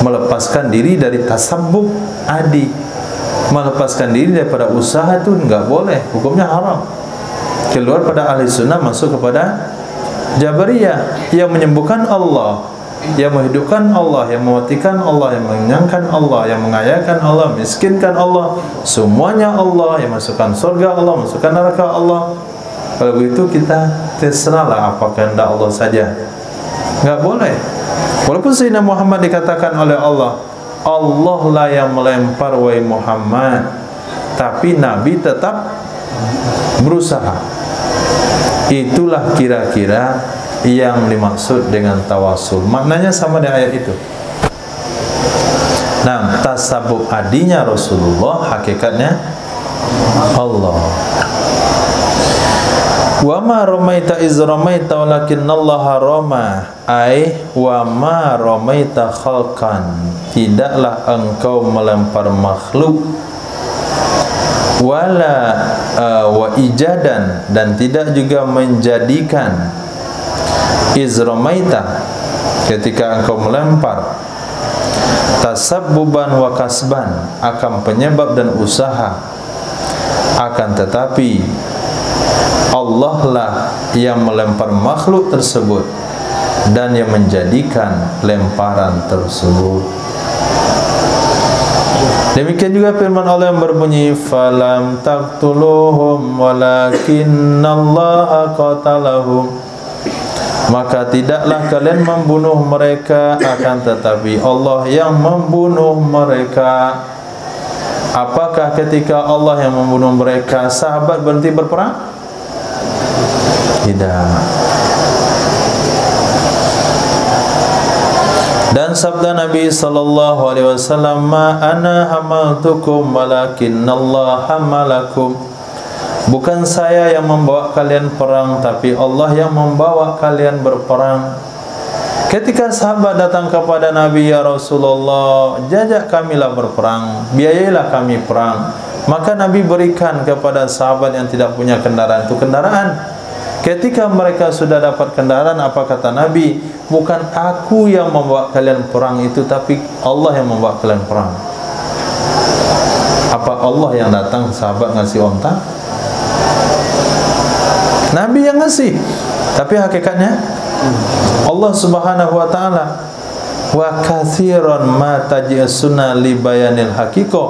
Melepaskan diri dari tasabbub adi, melepaskan diri daripada usaha itu enggak boleh, hukumnya haram. Keluar pada ahli sunnah, masuk kepada Jabariyah yang menyembuhkan Allah, yang menghidupkan Allah, yang mematikan Allah, yang mengenyangkan Allah, yang mengayakan Allah, miskinkan Allah, semuanya Allah, yang masukkan surga Allah, masukkan neraka Allah. Kalau begitu kita terserahlah apa kehendak Allah saja. Enggak boleh. Walaupun Sayyidina Muhammad dikatakan oleh Allah, Allah lah yang melempar wahai Muhammad, tapi Nabi tetap berusaha. Itulah kira-kira yang dimaksud dengan tawasul. Maknanya sama dengan ayat itu. Nah, tasabbub adinya Rasulullah, hakikatnya Allah. Wa ma ramaita iz ramaita walakinnallaha rama, ai wa ma ramaita khalqan, tidaklah engkau melempar makhluk, wala wa ijadan, dan tidak juga menjadikan, izramaita ketika engkau melempar, tasabbuban wa kasban, akan penyebab dan usaha, akan tetapi Allah lah yang melempar makhluk tersebut dan yang menjadikan lemparan tersebut. Demikian juga firman Allah yang berbunyi, falam taqtuluhum walakinnallaha qatalahum, maka tidaklah kalian membunuh mereka, akan tetapi Allah yang membunuh mereka. Apakah ketika Allah yang membunuh mereka sahabat berhenti berperang? Tidak. Dan sabda Nabi sallallahu alaihi wasallam, ma ana hamaltukum walakinnallaha hamalakum, bukan saya yang membawa kalian perang, tapi Allah yang membawa kalian berperang. Ketika sahabat datang kepada Nabi, ya Rasulullah, jajak kamilah berperang, biayailah kami perang. Maka Nabi berikan kepada sahabat yang tidak punya kendaraan itu kendaraan. Ketika mereka sudah dapat kendaraan, apa kata Nabi? Bukan aku yang membawa kalian perang itu, tapi Allah yang membawa kalian perang. Apa Allah yang datang sahabat ngasih onta? Nabi yang ngasih. Tapi hakikatnya Allah Subhanahu wa taala. Wa katsiran ma taj'asuna li bayanil haqiqah,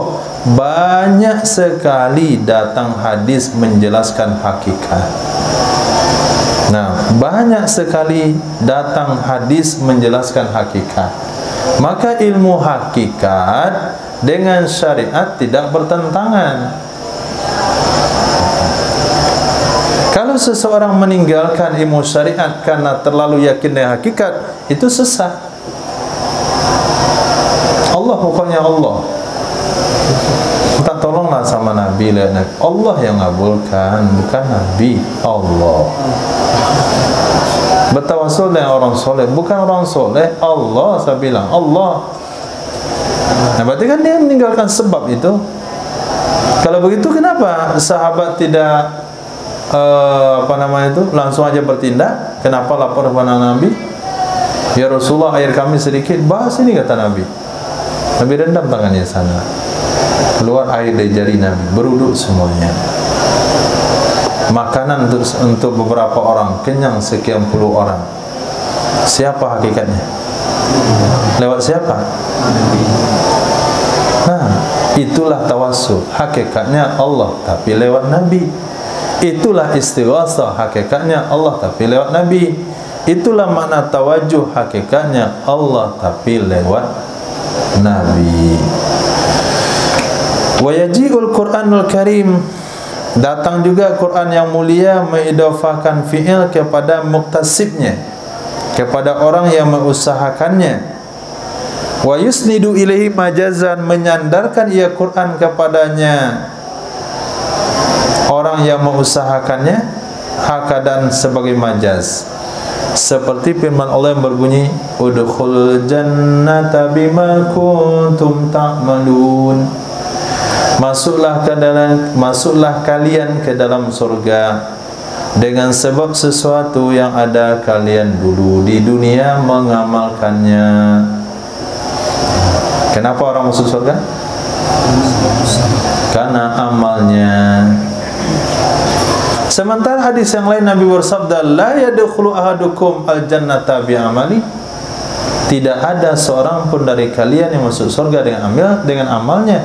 banyak sekali datang hadis menjelaskan hakikat. Nah, banyak sekali datang hadis menjelaskan hakikat. Maka ilmu hakikat dengan syariat tidak bertentangan. Kalau seseorang meninggalkan ilmu syariat karena terlalu yakin dengan hakikat, itu sesat. Allah pokoknya Allah. Minta tolonglah sama Nabi lah. Allah yang ngabulkan, bukan Nabi. Allah. Bertawassul dengan orang soleh, bukan orang soleh. Allah, saya bilang Allah. Nah, berarti kan dia meninggalkan sebab itu. Kalau begitu, kenapa sahabat tidak langsung aja bertindak? Kenapa lapor kepada Nabi? Ya Rasulullah, air kami sedikit. Bahas ini, kata Nabi. Nabi rendam tangannya sana, keluar air dari jari Nabi, beruduk semuanya. Makanan untuk beberapa orang, kenyang sekian puluh orang. Siapa hakikatnya? Lewat siapa? Nah, itulah tawassul, hakikatnya Allah tapi lewat Nabi. Itulah istighatsah, hakikatnya Allah tapi lewat Nabi. Itulah makna tawajuh, hakikatnya Allah tapi lewat Nabi. Wa yaji'ul Qur'anul Karim, datang juga Quran yang mulia mengidafahkan fi'il kepada muktasibnya, kepada orang yang mengusahakannya. Wa yusnidu ilaihi majazan, menyandarkan ia Quran kepadanya orang yang mengusahakannya hakadan sebagai majaz. Seperti firman Allah yang berbunyi, udkhulul jannata bima kuntum ta'malun, masuklah kalian ke dalam surga dengan sebab sesuatu yang ada kalian dulu di dunia mengamalkannya. Kenapa orang masuk surga? Karena amalnya. Sementara hadis yang lain Nabi bersabda, la yadkhulu ahadukum al-jannata bi'amali, tidak ada seorang pun dari kalian yang masuk surga dengan amalnya.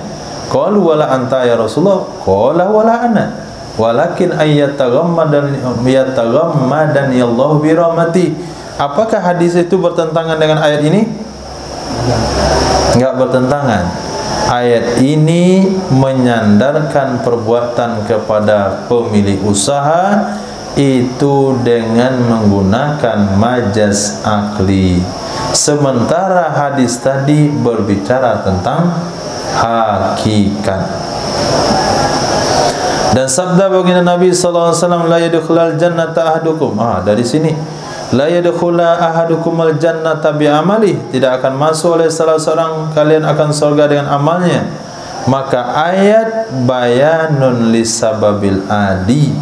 Qalu wala anta ya Rasulullah, qala wala ana, walakin ayyataghammadani Allah bi rahmati. Apakah hadis itu bertentangan dengan ayat ini? Enggak bertentangan. Ayat ini menyandarkan perbuatan kepada pemilik usaha itu dengan menggunakan majaz akli. Sementara hadis tadi berbicara tentang hakikat. Dan sabda baginda Nabi sallallahu alaihi wasallam, la yadkhulul jannata ahadukum. Dari sini, la yadkhula ahadukumul jannata bi'amali, tidak akan masuk oleh salah seorang kalian akan surga dengan amalnya. Maka ayat bayanun lisababil adi,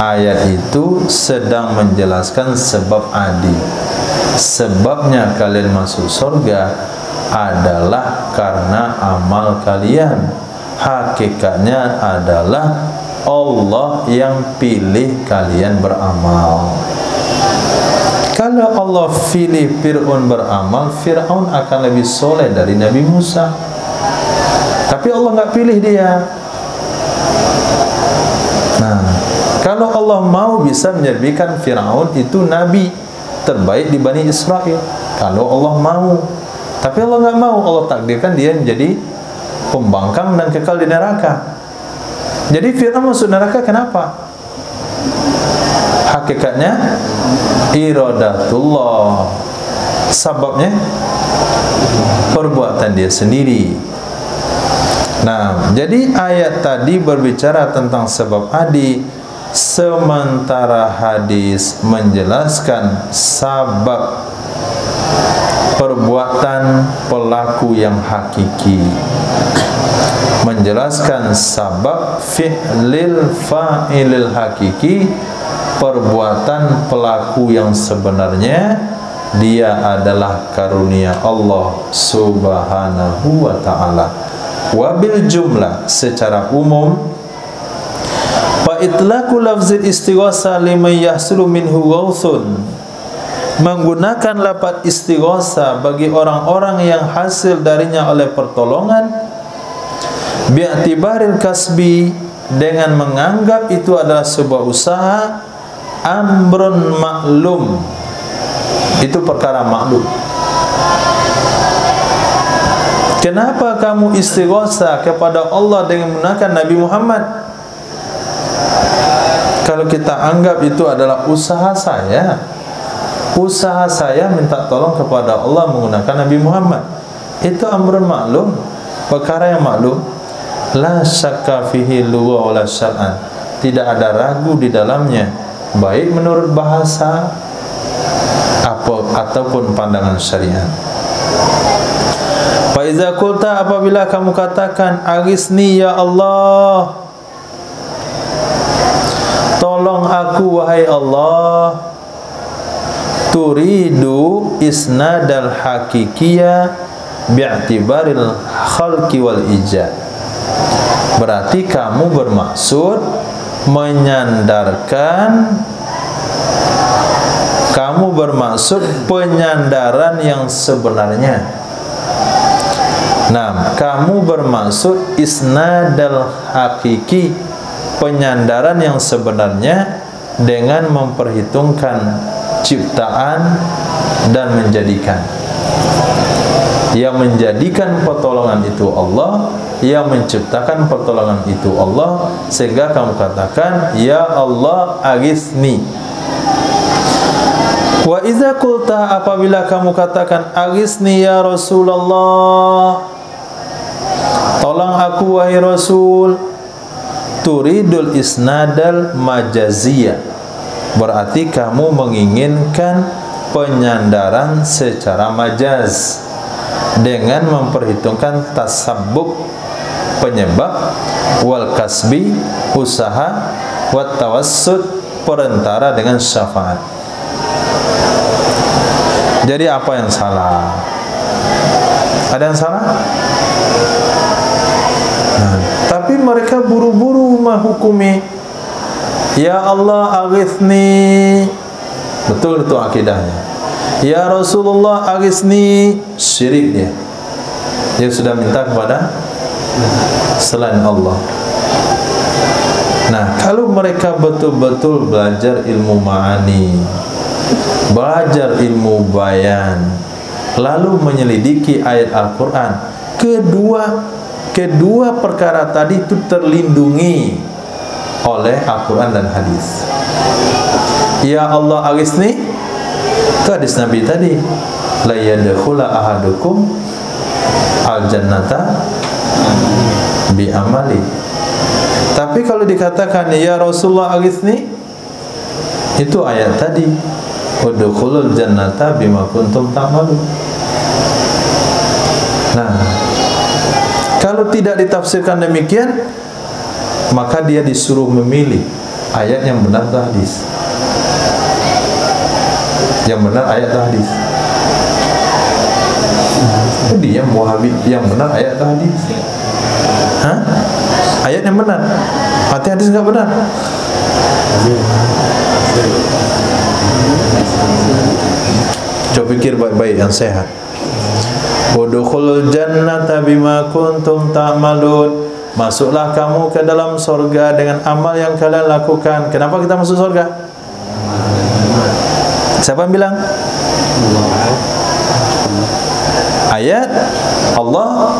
ayat itu sedang menjelaskan sebab adi. Sebabnya kalian masuk surga adalah karena amal kalian. Hakikatnya adalah Allah yang pilih kalian beramal. Kalau Allah pilih Fir'aun beramal, Fir'aun akan lebih soleh dari Nabi Musa. Tapi Allah enggak pilih dia. Nah, kalau Allah mau bisa menjadikan Fir'aun itu Nabi terbaik di Bani Israel. Kalau Allah mau. Tapi Allah enggak mau. Allah takdirkan dia menjadi pembangkang dan kekal di neraka. Jadi Fir'aun masuk neraka kenapa? Hakikatnya iradatullah, sebabnya perbuatan dia sendiri. Nah, jadi ayat tadi berbicara tentang sebab adi, sementara hadis menjelaskan sebab perbuatan pelaku yang hakiki, menjelaskan sebab fi'lil fa'ilil hakiki, perbuatan pelaku yang sebenarnya dia adalah karunia Allah Subhanahu wa ta'ala. Wabil jumlah, secara umum, fa itlaqu lafzil istighasa liman yahsulu minhu ghauthun, menggunakan lafaz istighasa bagi orang-orang yang hasil darinya oleh pertolongan, bi'tibaril kasbi, dengan menganggap itu adalah sebuah usaha, amrun maklum, itu perkara maklum. Kenapa kamu istighosah kepada Allah dengan menggunakan Nabi Muhammad? Kalau kita anggap itu adalah usaha saya minta tolong kepada Allah menggunakan Nabi Muhammad, itu amrun maklum, perkara yang maklum, la syakka fihi lugha wala syar'an, tidak ada ragu di dalamnya, baik menurut bahasa ataupun pandangan syariat. Fa iza qulta, apabila kamu katakan aghithni ya Allah, tolong aku wahai Allah, turidu isnadal hakikiyah bi'tibaril khalqi wal ijad, berarti kamu bermaksud penyandaran yang sebenarnya. Nah, kamu bermaksud isnadal hakiki, penyandaran yang sebenarnya dengan memperhitungkan ciptaan dan menjadikan. Yang menjadikan pertolongan itu Allah, yang menciptakan pertolongan itu Allah, sehingga kamu katakan ya Allah aghithni. Wa iza qulta, apabila kamu katakan aghithni ya Rasulullah, tolong aku wahai Rasul, turidul isnadal majaziyah, berarti kamu menginginkan penyandaran secara majaz dengan memperhitungkan tasabbub, penyebab, wal kasbi, usaha, wat tawassut, perantara dengan syafaat. Jadi apa yang salah? Ada yang salah? Nah, tapi mereka buru-buru menghukumi ya Allah aghithni, betul itu akidahnya. Ya Rasulullah aghithni, syirik dia. Dia sudah minta kepada selain Allah. Nah, kalau mereka betul-betul belajar ilmu ma'ani, belajar ilmu bayan, lalu menyelidiki ayat Al-Quran, kedua perkara tadi itu terlindungi oleh Al-Quran dan hadis. Ya Allah aghithni, itu hadis Nabi tadi, la yadkhula ahadukum al-jannata bi amali. Tapi kalau dikatakan ya Rasulullah aghithni, itu ayat tadi, udkhulul jannata bima kuntum ta'malun. Nah, kalau tidak ditafsirkan demikian, maka dia disuruh memilih ayat yang benar atau hadis. Yang benar ayat atau hadis. Dia Wahabi, yang benar ayat atau hadis? Hah? Ayat yang benar, berarti hadis enggak benar. Coba pikir baik-baik yang sehat. Udkhulul jannata bima kuntum ta'malun, masuklah kamu ke dalam surga dengan amal yang kalian lakukan. Kenapa kita masuk surga? Siapa yang bilang? Ayat Allah.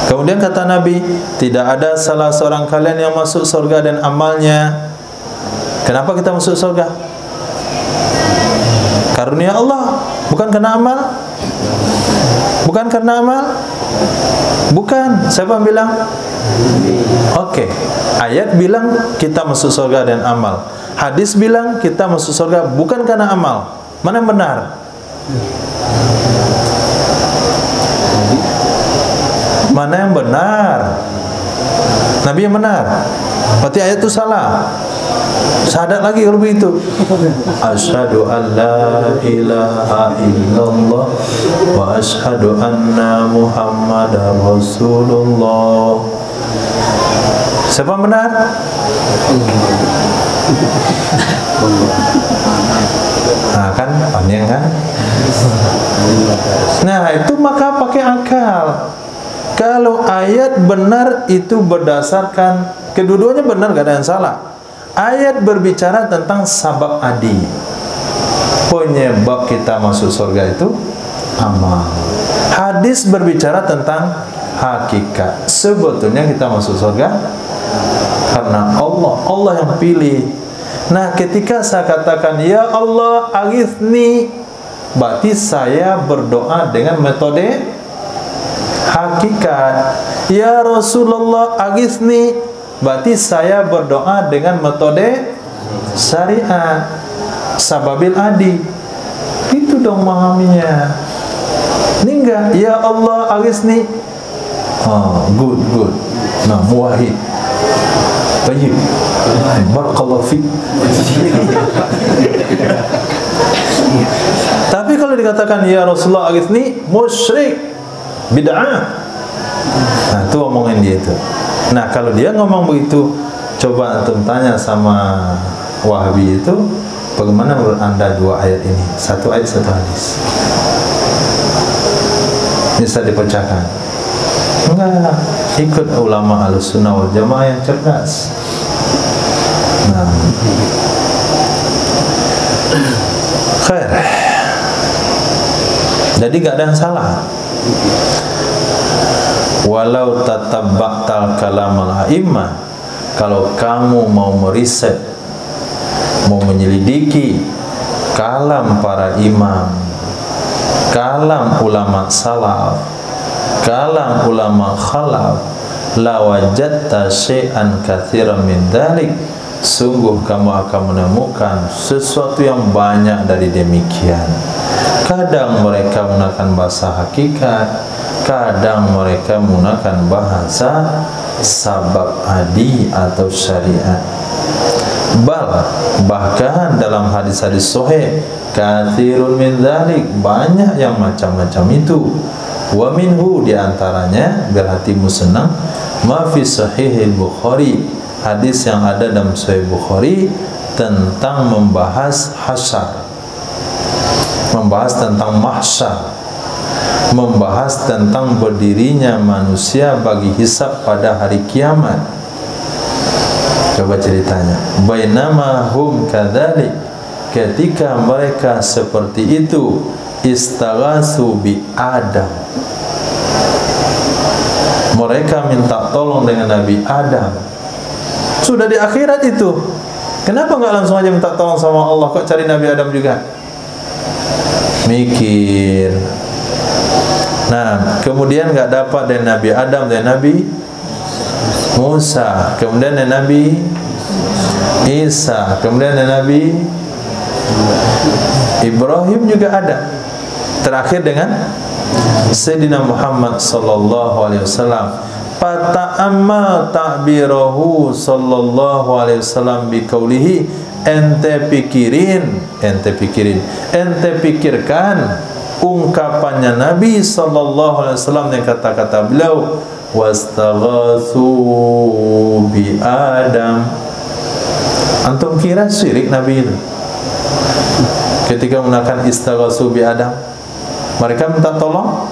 Kemudian kata Nabi, tidak ada salah seorang kalian yang masuk surga dan amalnya. Kenapa kita masuk surga? Karunia Allah, bukan karena amal. Bukan karena amal. Bukan. Siapa yang bilang? Oke. Ayat bilang kita masuk surga dan amal. Hadis bilang kita masuk surga bukan karena amal. Mana yang benar? Mana yang benar? Nabi yang benar. Berarti ayat itu salah. Syahadat lagi kalau begitu. Asyhadu an la ilaha illallah wa asyhadu anna Muhammadar Rasulullah. Siapa yang benar? Nah kan, panjang kan? Nah itu maka pakai akal. Kalau ayat benar itu berdasarkan, kedua-duanya benar, gak ada yang salah. Ayat berbicara tentang sabab adi, penyebab kita masuk surga itu amal. Hadis berbicara tentang hakikat. Sebetulnya kita masuk surga karena Allah yang pilih. Nah, ketika saya katakan ya Allah aghithni, berarti saya berdoa dengan metode hakikat. Ya Rasulullah aghithni, berarti saya berdoa dengan metode syariat, sababil adi. Itu dong memahaminya. Ini enggak, ya Allah aghithni. Oh, good. Nah, muwahhid. Tayyib. Barakallahu fiik. Tapi kalau dikatakan ya Rasulullah aghithni, musyrik, bid'ah. Nah, itu omongin dia itu. Nah, kalau dia ngomong begitu, coba antum tanya sama Wahabi itu, bagaimana menurut anda dua ayat ini? Satu ayat, satu hadis. Bisa dipecahkan? Enggak. Ikut ulama Ahlussunnah wal Jamaah yang cerdas. Nah, khair. Jadi gak ada yang salah. Walau tatabba'tal kalamal a'immah, kalau kamu mau meriset, mau menyelidiki kalam para imam, kalam ulama salaf, kalam ulama khalaf, la wajadta syai'an katsiran min dzalik, sungguh kamu akan menemukan sesuatu yang banyak dari demikian. Kadang mereka menggunakan bahasa hakikat, kadang mereka menggunakan bahasa sabab adi atau syariat. Bahkan dalam hadis-hadis sahih, katsirun min dzalik, banyak yang macam-macam itu. Wa minhu, diantaranya, biar hatimu senang, ma fi sahihil Bukhari, hadis yang ada dalam Sahih Bukhari tentang membahas hasyar, membahas tentang mahsyar, membahas tentang berdirinya manusia bagi hisab pada hari kiamat. Coba ceritanya. Bainama hum kadzalik, ketika mereka seperti itu, istaghatsu bi Adam, mereka minta tolong dengan Nabi Adam. Sudah di akhirat itu, kenapa enggak langsung aja minta tolong sama Allah, kok cari Nabi Adam juga? Mikir. Nah, kemudian enggak dapat dari Nabi Adam, dari Nabi Musa, kemudian dari Nabi Isa, kemudian dari Nabi Ibrahim juga ada. Terakhir dengan Sayyidina Muhammad sallallahu alaihi wasallam. Fata'amma ta'birahu sallallahu alaihi wasallam biqaulihi, ente pikirkan ungkapannya Nabi sallallahu alaihi wasallam dengan kata-kata beliau, wastaghatsu bi Adam. Antum kira syirik Nabi itu ketika menggunakan istaghatsu bi Adam? Mereka minta tolong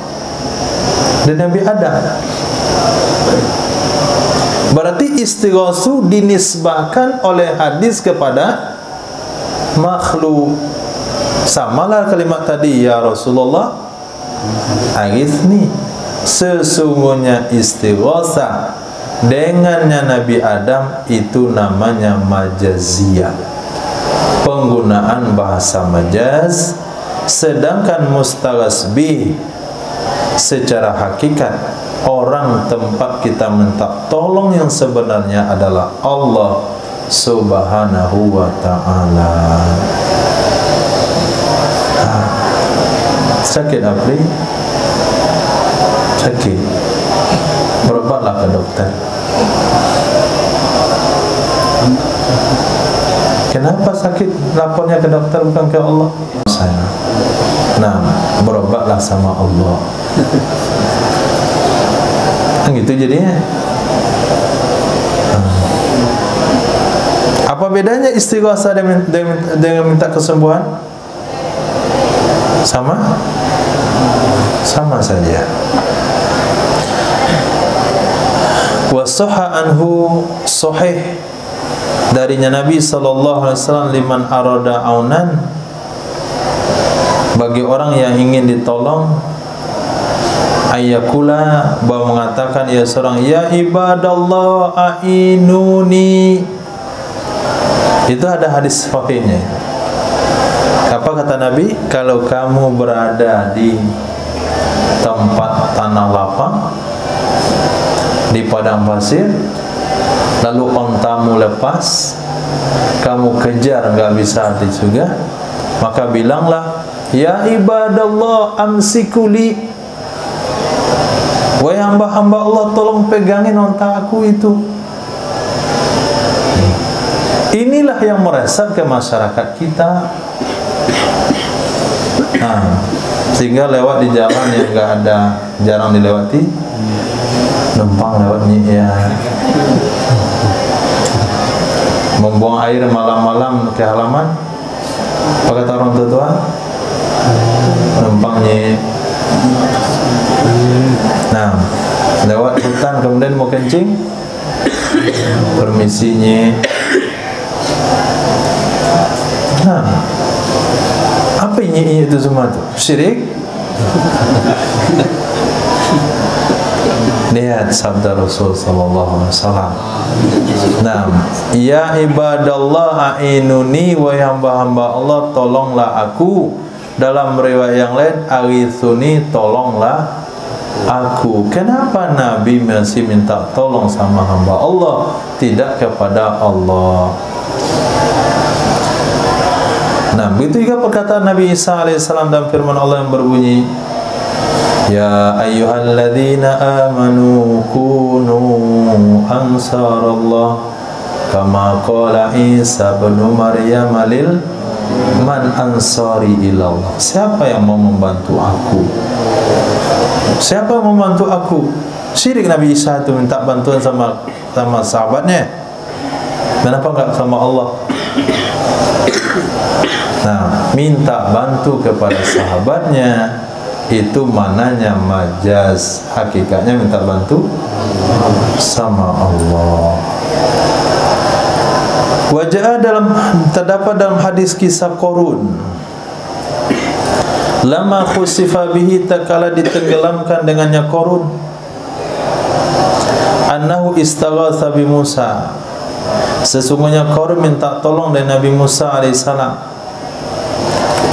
dari Nabi Adam. Berarti istighatsu dinisbahkan oleh hadis kepada makhluk. Samalah kalimat tadi, ya Rasulullah aghithni. Sesungguhnya istighatsa dengannya Nabi Adam itu namanya majaziyah, penggunaan bahasa majaz. Sedangkan mustaghats bih secara hakikat, orang tempat kita minta tolong yang sebenarnya adalah Allah Subhanahu wa ta'ala. Sakit apa? Sakit, berobatlah ke dokter. Kenapa sakit? Lapornya ke dokter, bukan ke Allah. Saya, nah, berobatlah sama Allah. Kan gitu jadinya. Apa bedanya istighatsah dengan minta kesembuhan? Sama saja. Wa sahha anhu, sahih darinya Nabi sallallahu alaihi wasallam, liman arada aunan, bagi orang yang ingin ditolong, ayyakula, bahwa mengatakan ya seorang, ya ibadallah a'inuni. Itu ada hadis sahihnya. Apa kata Nabi? Kalau kamu berada di tempat tanah lapang, di padang pasir, lalu ontamu lepas, kamu kejar nggak bisa juga, maka bilanglah, ya ibadallah amsikuli, wahai hamba-hamba Allah, tolong pegangin onta aku itu. Inilah yang meresap ke masyarakat kita. Nah, sehingga lewat di jalan yang nggak ada, jarang dilewati, numpang lewatnya ya, membuang air malam-malam ke halaman. Apa kata orang tua? Numpangnya. Nah, lewat hutan kemudian mau kencing, permisinya. Nah, apa ini itu semua tuh? Syirik? Lihat sabda Rasul sallallahu alaihi wasallam. Nah, ya ibadallah a'inuni, wa hamba-hamba Allah, tolonglah aku. Dalam riwayat yang lain, aghithuni, tolonglah aku. Kenapa Nabi masih minta tolong sama hamba Allah, tidak kepada Allah? Nah, begitu juga perkataan Nabi Isa alaihissalam dalam firman Allah yang berbunyi, ya ayyuhalladzina amanu kunu ansarallah kama qala Isa bin Maryam lil man ansari ilallah. Siapa yang mau membantu aku? Siapa yang membantu aku? Syirik Nabi Isa itu minta bantuan sama sahabatnya. Kenapa enggak sama Allah? Nah, minta bantu kepada sahabatnya itu mananya majaz, hakikatnya minta bantu sama Allah. Wajah terdapat dalam hadis kisah Qarun, lama khusifa bihi, takala ditenggelamkan dengannya Qarun, annahu istaghatha bi Musa, sesungguhnya Qarun minta tolong dari Nabi Musa alaihissalam.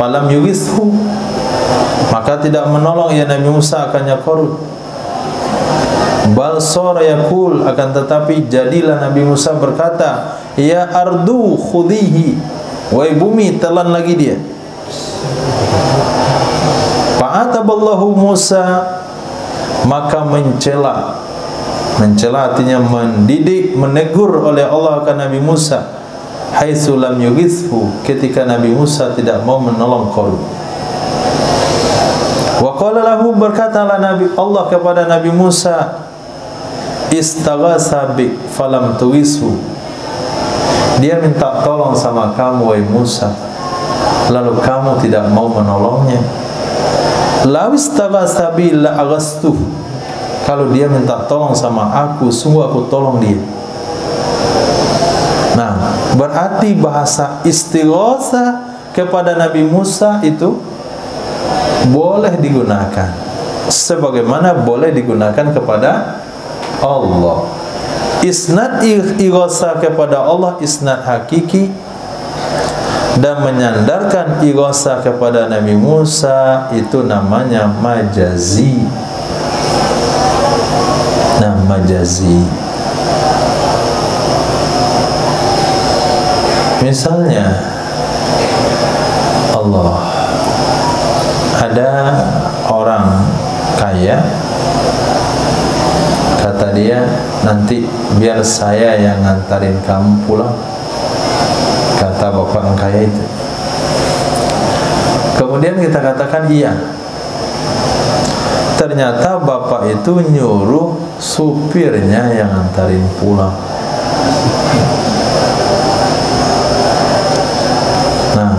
Falam yughithu, maka tidak menolong ya Nabi Musa akannya Qarun. Bal sara yaqul, akan tetapi jadilah Nabi Musa berkata, ya ardu khudhihi, wahai bumi telan lagi dia. Fa'ataballahu Musa, maka mencela artinya mendidik, menegur oleh Allah akan Nabi Musa, haitsu lam yughithu, ketika Nabi Musa tidak mau menolong Qarun. Wa qala lahu, berkatalah Nabi Allah kepada Nabi Musa, istaghatha bik falam tughithu, dia minta tolong sama kamu wahai Musa, lalu kamu tidak mau menolongnya. Law istaghatha bi la aghastuh, kalau dia minta tolong sama aku, sungguh aku tolong dia. Nah, berarti bahasa istighatha kepada Nabi Musa itu boleh digunakan, sebagaimana boleh digunakan kepada Allah. Isnad ighatha kepada Allah isnad hakiki, dan menyandarkan ighatha kepada Nabi Musa itu namanya majazi. Nah, majazi. Misalnya Allah, ada orang kaya, kata dia, nanti biar saya yang ngantarin kamu pulang, kata bapak yang kaya itu. Kemudian kita katakan iya. Ternyata bapak itu nyuruh supirnya yang ngantarin pulang. Nah,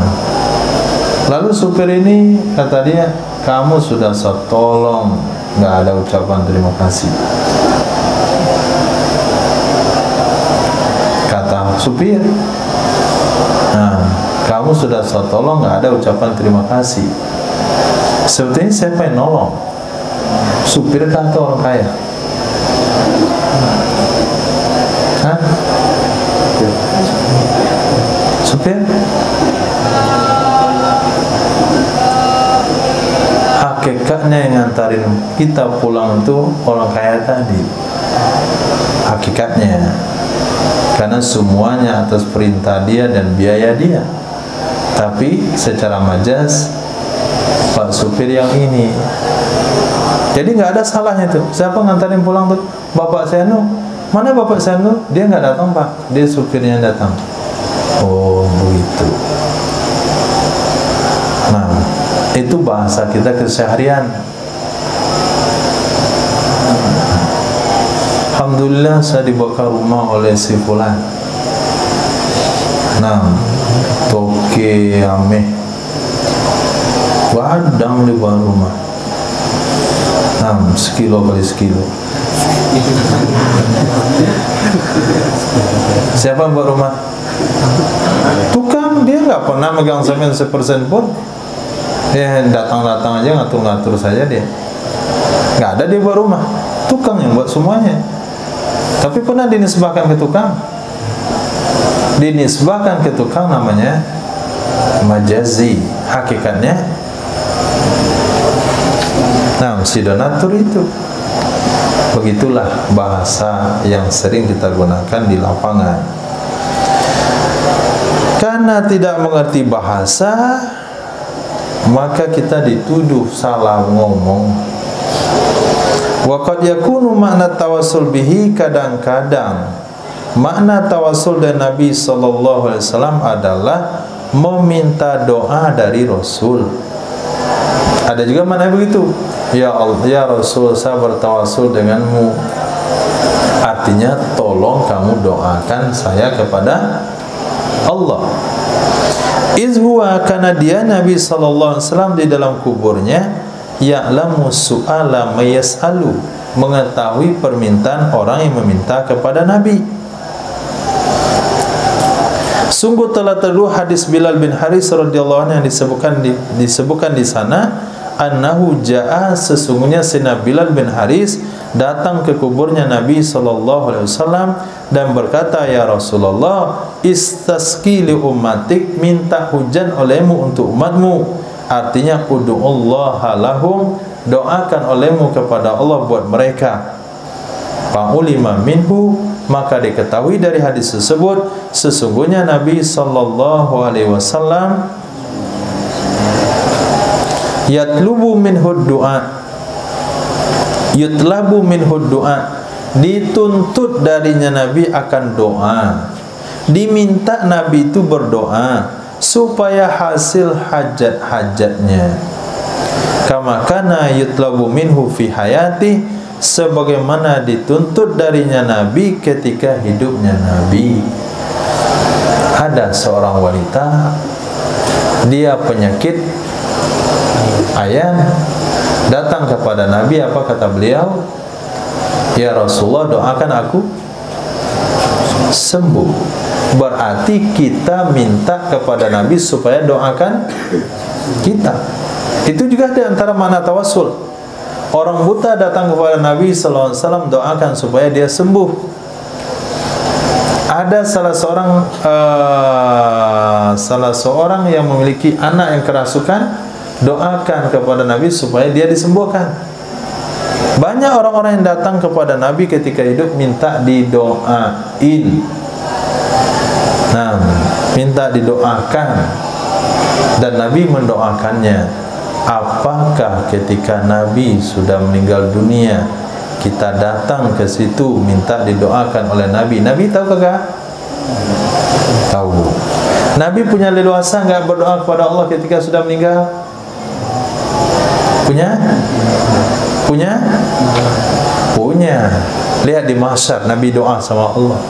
lalu supir ini kata dia, kamu sudah saya tolong, nggak ada ucapan terima kasih. Kata supir, nah, kamu sudah saya tolong, nggak ada ucapan terima kasih. Sebetulnya siapa yang nolong? Supir kah atau orang kaya? Hah? Supir? Hakikatnya yang ngantarin kita pulang itu orang kaya tadi. Hakikatnya, karena semuanya atas perintah dia dan biaya dia. Tapi secara majas Pak supir yang ini. Jadi nggak ada salahnya tuh. Siapa ngantarin pulang tuh? Bapak saya nu. Mana bapak saya nu? Dia nggak datang Pak. Dia supirnya yang datang. Oh begitu. Nah, itu bahasa kita keseharian. Alhamdulillah saya dibawa ke rumah oleh si fulan. Nah, toke ameh badang di bawah rumah. Nah, sekilo kali sekilo. Siapa yang buat rumah? Tukang, dia nggak pernah megang semen 1% pun. Dia datang-datang aja, ngatur-ngatur saja dia. Nggak ada dia buat rumah. Tukang yang buat semuanya. Tapi pernah dinisbahkan ke tukang? Dinisbahkan ke tukang namanya majazi. Hakikatnya, nah, si donatur itu. Begitulah bahasa yang sering kita gunakan di lapangan. Karena tidak mengerti bahasa, maka kita dituduh salah ngomong. Wa qad yakunu makna tawassul bihi, kadang-kadang makna tawassul dari Nabi sallallahu alaihi wasallam adalah meminta doa dari Rasul. Ada juga makna begitu. Ya Allah, ya Rasul, saya bertawassul denganmu. Artinya tolong kamu doakan saya kepada Allah. Izhuwa, karena dia Nabi sallallahu alaihi wasallam di dalam kuburnya ya'lamu su'ala mayas'alu, mengetahui permintaan orang yang meminta kepada Nabi. Sungguh telah terlalu hadis Bilal bin Haris radhiyallahu anhu yang disebutkan di sana, annahu ja'a, sesungguhnya Sayyidina Bilal bin Haris datang ke kuburnya Nabi sallallahu alaihi wasallam dan berkata, ya Rasulullah, istasqi li ummatik, minta hujan olehmu untuk umatmu. Artinya ud'ullaha lahum, doakan olehmu kepada Allah buat mereka. Fa'ulima minhu, maka diketahui dari hadis tersebut sesungguhnya Nabi sallallahu alaihi wasallam yatlubu minhu du'a, yutlabu minhu du'a, dituntut darinya Nabi akan doa, diminta Nabi itu berdoa supaya hasil hajat-hajatnya. Kama kana yutlabu minhu fi hayati, sebagaimana dituntut darinya Nabi ketika hidupnya Nabi. Ada seorang wanita, dia penyakit ayan, datang kepada Nabi. Apa kata beliau? Ya Rasulullah, doakan aku sembuh. Berarti kita minta kepada Nabi supaya doakan kita. Itu juga di antara makna tawassul. Orang buta datang kepada Nabi sallallahu alaihi wasallam, doakan supaya dia sembuh. Ada salah seorang yang memiliki anak yang kerasukan, doakan kepada Nabi supaya dia disembuhkan. Banyak orang-orang yang datang kepada Nabi ketika hidup minta didoain. Nah, minta didoakan dan Nabi mendoakannya. Apakah ketika Nabi sudah meninggal dunia kita datang ke situ minta didoakan oleh Nabi? Nabi tahu kagak? Tahu. Nabi punya leluasa enggak berdoa kepada Allah ketika sudah meninggal? Punya? Punya? Punya. Lihat di mahsyar Nabi doa sama Allah.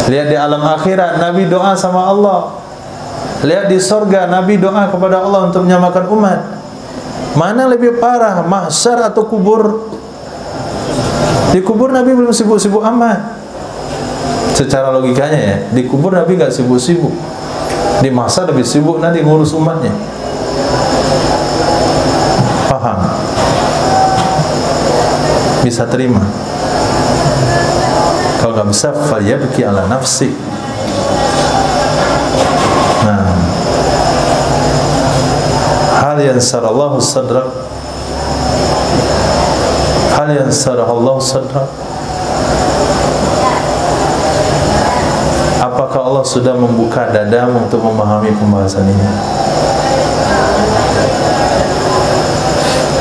Lihat di alam akhirat Nabi doa sama Allah. Lihat di surga Nabi doa kepada Allah untuk menyelamatkan umat. Mana lebih parah, mahsyar atau kubur? Di kubur Nabi belum sibuk-sibuk amat. Secara logikanya ya, di kubur Nabi nggak sibuk-sibuk. Di mahsyar lebih sibuk nanti ngurus umatnya. bisa terima. Kalau nggak bisa, falyabki ala nafsi. Nah, hal yang sarallahu sadrak, hal yang sarallahu sadrak. Apakah Allah sudah membuka dadamu untuk memahami pembahasan ini?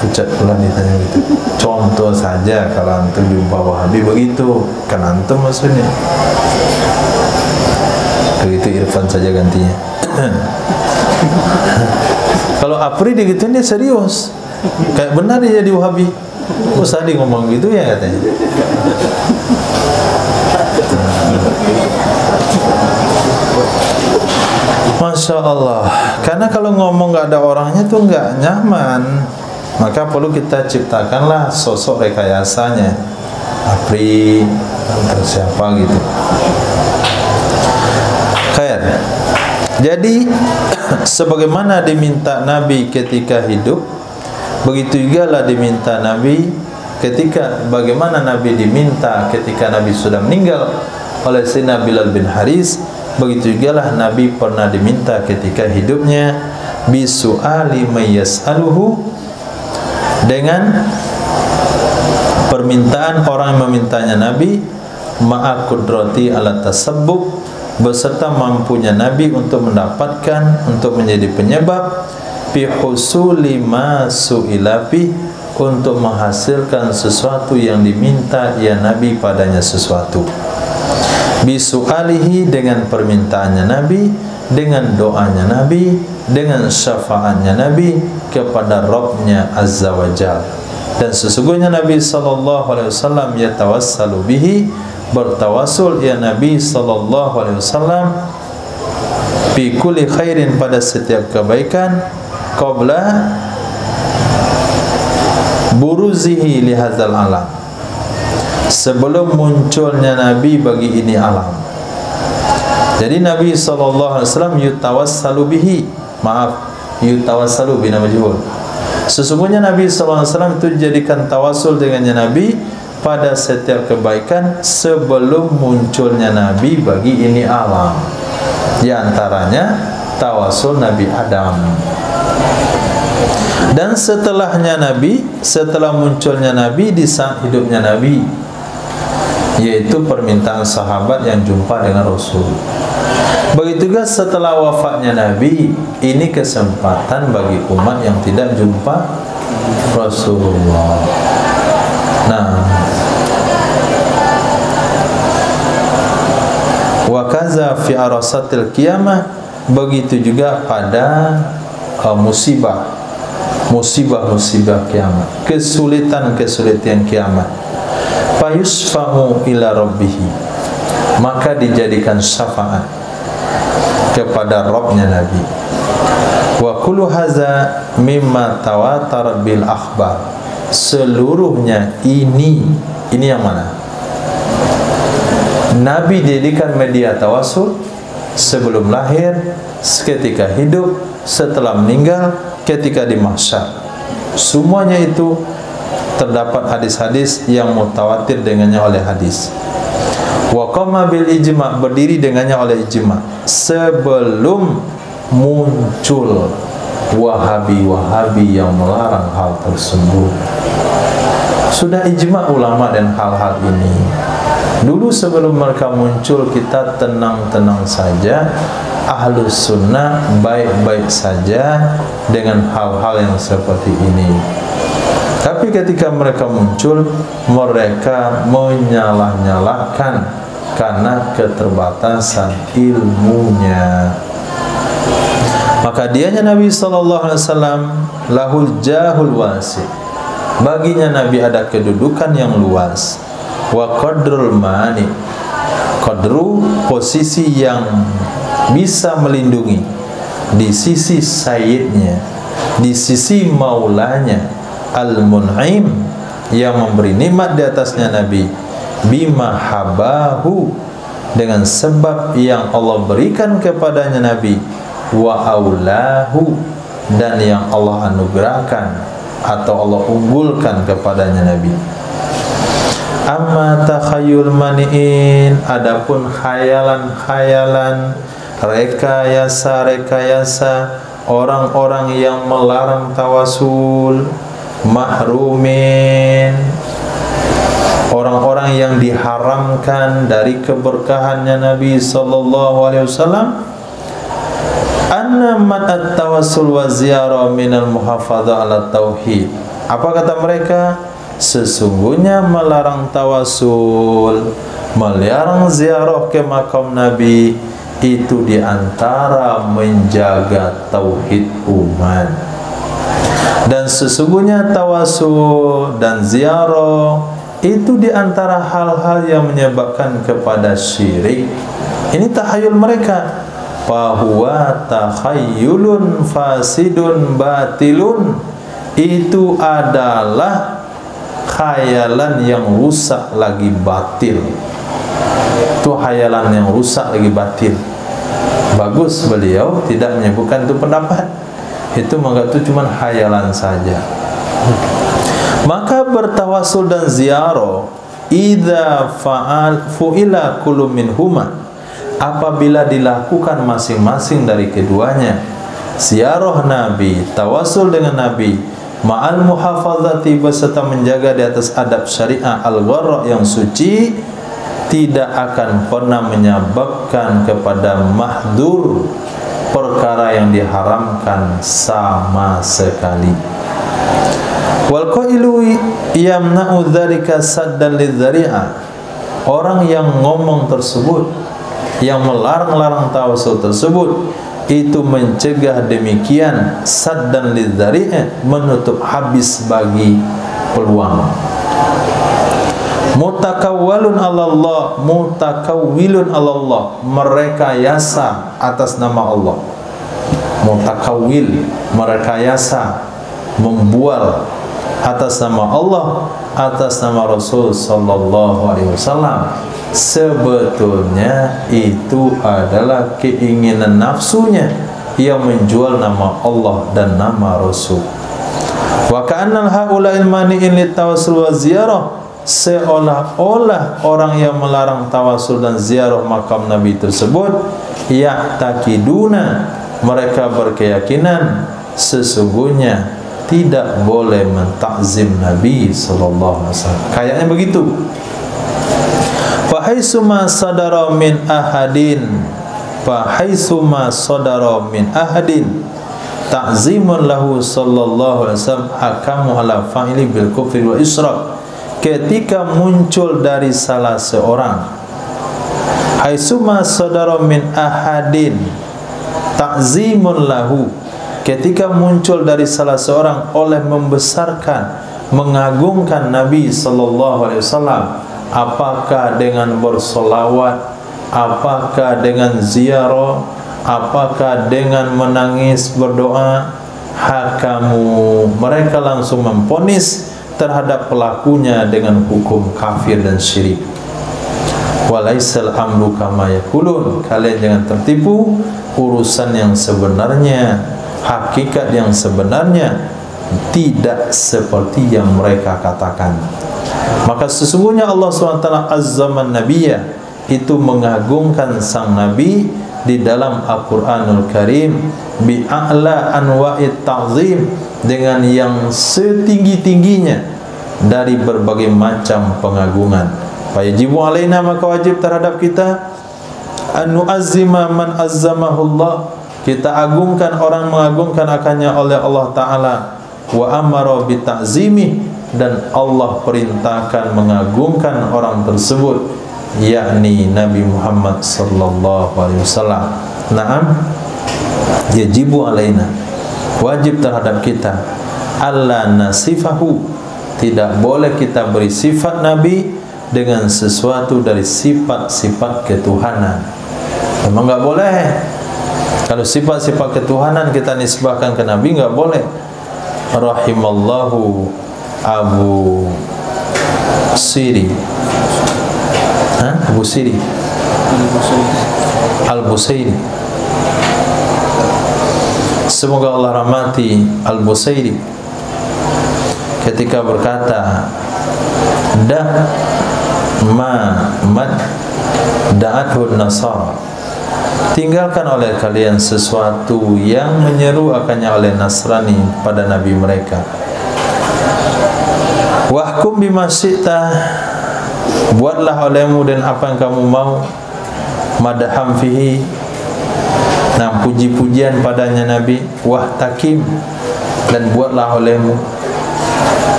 Pucat pula ditanya gitu. Contoh saja kalau antum jumpa Wahabi begitu, kan antum maksudnya. Begitu Irfan saja gantinya. Kalau Apri digituin dia serius, kayak benar dia jadi Wahabi. Usah dia ngomong gitu ya katanya. Masya Allah. Karena kalau ngomong nggak ada orangnya tuh nggak nyaman. Maka perlu kita ciptakanlah sosok rekayasanya, Apri atau siapa gitu. Khair. Jadi sebagaimana diminta Nabi ketika hidup, begitu juga lah diminta Nabi ketika, bagaimana Nabi diminta ketika Nabi sudah meninggal oleh Sayyidina Bilal bin Haris, begitu juga lah Nabi pernah diminta ketika hidupnya, bisu'ali mayyas'aluhu, dengan permintaan orang yang memintanya Nabi, ma'a qudrati ala tasabbub, beserta mampunya Nabi untuk mendapatkan, untuk menjadi penyebab fi husuli ma su'ila fi, untuk menghasilkan sesuatu yang diminta ya Nabi padanya sesuatu. Bisu'alihi, dengan permintaannya Nabi, dengan doanya Nabi, dengan syafaatnya Nabi kepada Rabbnya Azza wa Jal. Dan sesungguhnya Nabi SAW yatawassalu bihi, bertawasul ya Nabi SAW bi kulli khairin, pada setiap kebaikan, qabla buruzihi li hadzal alam, sebelum munculnya Nabi bagi ini alam. Jadi Nabi SAW yutawassalu bihi, maaf, yutawassalu bina majhul. Sesungguhnya Nabi SAW itu dijadikan tawasul dengannya Nabi pada setiap kebaikan sebelum munculnya Nabi bagi ini alam. Di antaranya tawasul Nabi Adam. Dan setelahnya Nabi, setelah munculnya Nabi, di saat hidupnya Nabi, yaitu permintaan sahabat yang jumpa dengan Rasul. Begitu juga setelah wafatnya Nabi, ini kesempatan bagi umat yang tidak jumpa Rasulullah. Nah, wa kaza fi arasatil qiyamah, begitu juga pada musibah kiamat, kesulitan kiamat. Fa yusfa'u ila rabbih, maka dijadikan syafaat kepada Rabbnya Nabi. Wa kullu hadza mimma tawatar bil akhbar, seluruhnya ini yang mana? Nabi dijadikan media tawasul sebelum lahir, ketika hidup, setelah meninggal, ketika di mahsyar. Semuanya itu terdapat hadis-hadis yang mutawatir dengannya oleh hadis. Wa qama bil ijma', berdiri dengannya oleh ijma', sebelum muncul Wahabi yang melarang hal tersebut. Sudah ijma' ulama dan hal-hal ini. Dulu sebelum mereka muncul, kita tenang-tenang saja, Ahlus Sunnah baik-baik saja dengan hal-hal yang seperti ini. Tapi ketika mereka muncul, mereka menyalah-nyalahkan karena keterbatasan ilmunya. Maka dianya Nabi SAW lahul jahul wasi, baginya Nabi ada kedudukan yang luas. Wa qadrul mani, qadru, posisi yang bisa melindungi di sisi sayyidnya, di sisi maulanya, al-mun'im, yang memberi nikmat di atasnya Nabi, bima habahu, dengan sebab yang Allah berikan kepadanya Nabi, wa aulahu, dan yang Allah anugerahkan atau Allah unggulkan kepadanya Nabi. Amma takhayyul mani'in, adapun khayalan-khayalan, rekayasa-rekayasa orang-orang yang melarang tawasul, mahrumin, orang-orang yang diharamkan dari keberkahannya Nabi sallallahu alaihi wasallam, anna man at-tawassul wa ziyarah minal muhafadzah ala tauhid. Apa kata mereka? Sesungguhnya melarang tawasul, melarang ziarah ke makam Nabi itu diantara menjaga tauhid umat. Dan sesungguhnya tawasul dan ziarah itu diantara hal-hal yang menyebabkan kepada syirik. Ini takhayul mereka. Fahuwa takhayyulun fasidun batilun. Itu adalah khayalan yang rusak lagi batil. Itu khayalan yang rusak lagi batil. Bagus beliau tidak menyebutkan itu pendapat. Itu menganggap itu cuma khayalan saja. Maka bertawasul dan ziarah, idza fu'ila kullu minhuma, apabila dilakukan masing-masing dari keduanya, ziarah Nabi, tawasul dengan Nabi, ma'al muhafazati, beserta menjaga di atas adab syariah al-gharra yang suci, tidak akan pernah menyebabkan kepada mahdur, perkara yang diharamkan sama sekali. Wal qailu yamna'u dzalika saddan lidzari'ah, orang yang ngomong tersebut, yang melarang-larang tawasul tersebut, itu mencegah demikian, saddan lidzari'ah, menutup habis bagi peluang. Mutakawwilun 'alallah, mutakawwilun 'alallah, merekayasa atas nama Allah. Mutakawwil, merekayasa, membual atas nama Allah, atas nama Rasul sallallahu alaihi wasallam. Sebetulnya itu adalah keinginan nafsunya yang menjual nama Allah dan nama Rasul. Wa ka'annal haula'il mani'in litawassul wa ziyarah, seolah-olah orang yang melarang tawasul dan ziarah makam Nabi tersebut, ya'taqiduna, mereka berkeyakinan sesungguhnya tidak boleh mentakzim Nabi sallallahu alaihi wasallam. Kayaknya begitu. Fa haitsuma sadara min ahadin, fa haitsuma sadara min ahadin ta'zimun lahu sallallahu alaihi wasallam hakamu ala fa'ili bil kufri wa israk. Ketika muncul dari salah seorang, haitsuma sadara min ahadin ta'zimun lahu, ketika muncul dari salah seorang oleh membesarkan, mengagungkan Nabi sallallahu alaihi wasallam, apakah dengan bersolawat, apakah dengan ziarah, apakah dengan menangis berdoa, hakamu, mereka langsung memponis terhadap pelakunya dengan hukum kafir dan syirik. Walaisal amru kama yaqulun, kalian jangan tertipu, urusan yang sebenarnya, hakikat yang sebenarnya tidak seperti yang mereka katakan. Maka sesungguhnya Allah SWT azzaman nabiyya, itu mengagungkan sang Nabi di dalam Al-Quranul Karim, bi'a'la anwa'it ta'zim, dengan yang setinggi-tingginya dari berbagai macam pengagungan. Fayajibu alaina, maka wajib terhadap kita, an nu'azzima man azzamahullah, kita agungkan orang mengagungkan akannya oleh Allah Ta'ala, wa amara bita'zimih, dan Allah perintahkan mengagungkan orang tersebut, yakni Nabi Muhammad sallallahu alaihi wasallam. Naam, yajibu alaina, wajib terhadap kita, alla nasifahu, tidak boleh kita beri sifat Nabi dengan sesuatu dari sifat-sifat ketuhanan. Memang enggak boleh. Kalau sifat-sifat ketuhanan kita nisbahkan ke Nabi, enggak boleh. Rahimallahu Abu Siri, Abu Siri Al-Busairi, semoga Allah rahmati Al-Busairi, ketika berkata, dah mad da'athun nasara, tinggalkan oleh kalian sesuatu yang menyeru akannya oleh Nasrani pada nabi mereka. Wahkum bima syi'ta, buatlah olehmu dan apa yang kamu mau, madham fihi, nah puji-pujian padanya nabi, wahtakim, dan buatlah olehmu.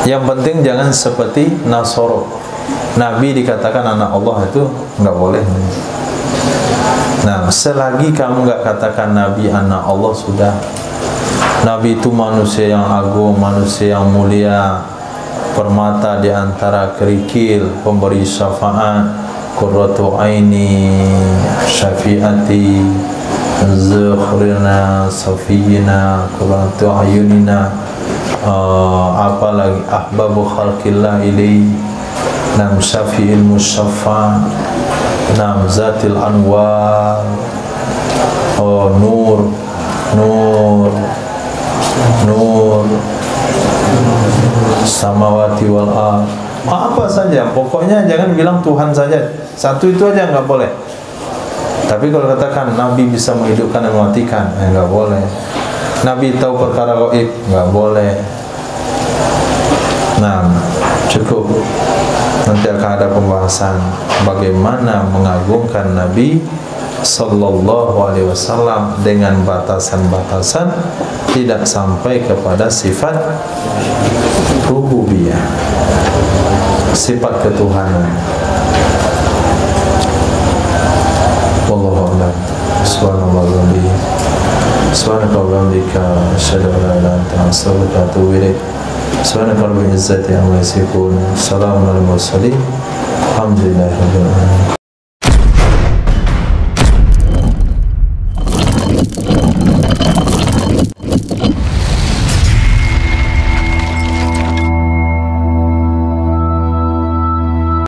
Yang penting jangan seperti Nasoro. Nabi dikatakan anak Allah itu enggak boleh. Nah, selagi kamu enggak katakan Nabi anak Allah, sudah. Nabi itu manusia yang agung, manusia yang mulia, permata di antara kerikil, pemberi syafaat, qurratu aini, syafiati, zukhrina, safiyina, qurratu ayunina, apalagi ahbabu khalqillah ilaihi, nam syafi'il musyaffa, nam zatil anwar, nur samawati wal ard, apa saja, pokoknya jangan bilang Tuhan saja, satu itu aja enggak boleh. Tapi kalau katakan Nabi bisa menghidupkan dan mematikan, enggak boleh. Nabi tahu perkara gaib, enggak boleh. Nah, cukup. Nanti akan ada pembahasan bagaimana mengagungkan Nabi Sallallahu Alaihi Wasallam dengan batasan-batasan, tidak sampai kepada sifat rububiyah, sifat ketuhanan. Wallahu a'lam. Subhanallah wa bihamdihi, subhanaka wa bihamdika, asyhadu an la ilaha illa anta, astaghfiruka wa atubu ilaik. Subhanaka rabbil izzati amma yasifun, salamun alal mursalin, alhamdulillahi rabbil alamin.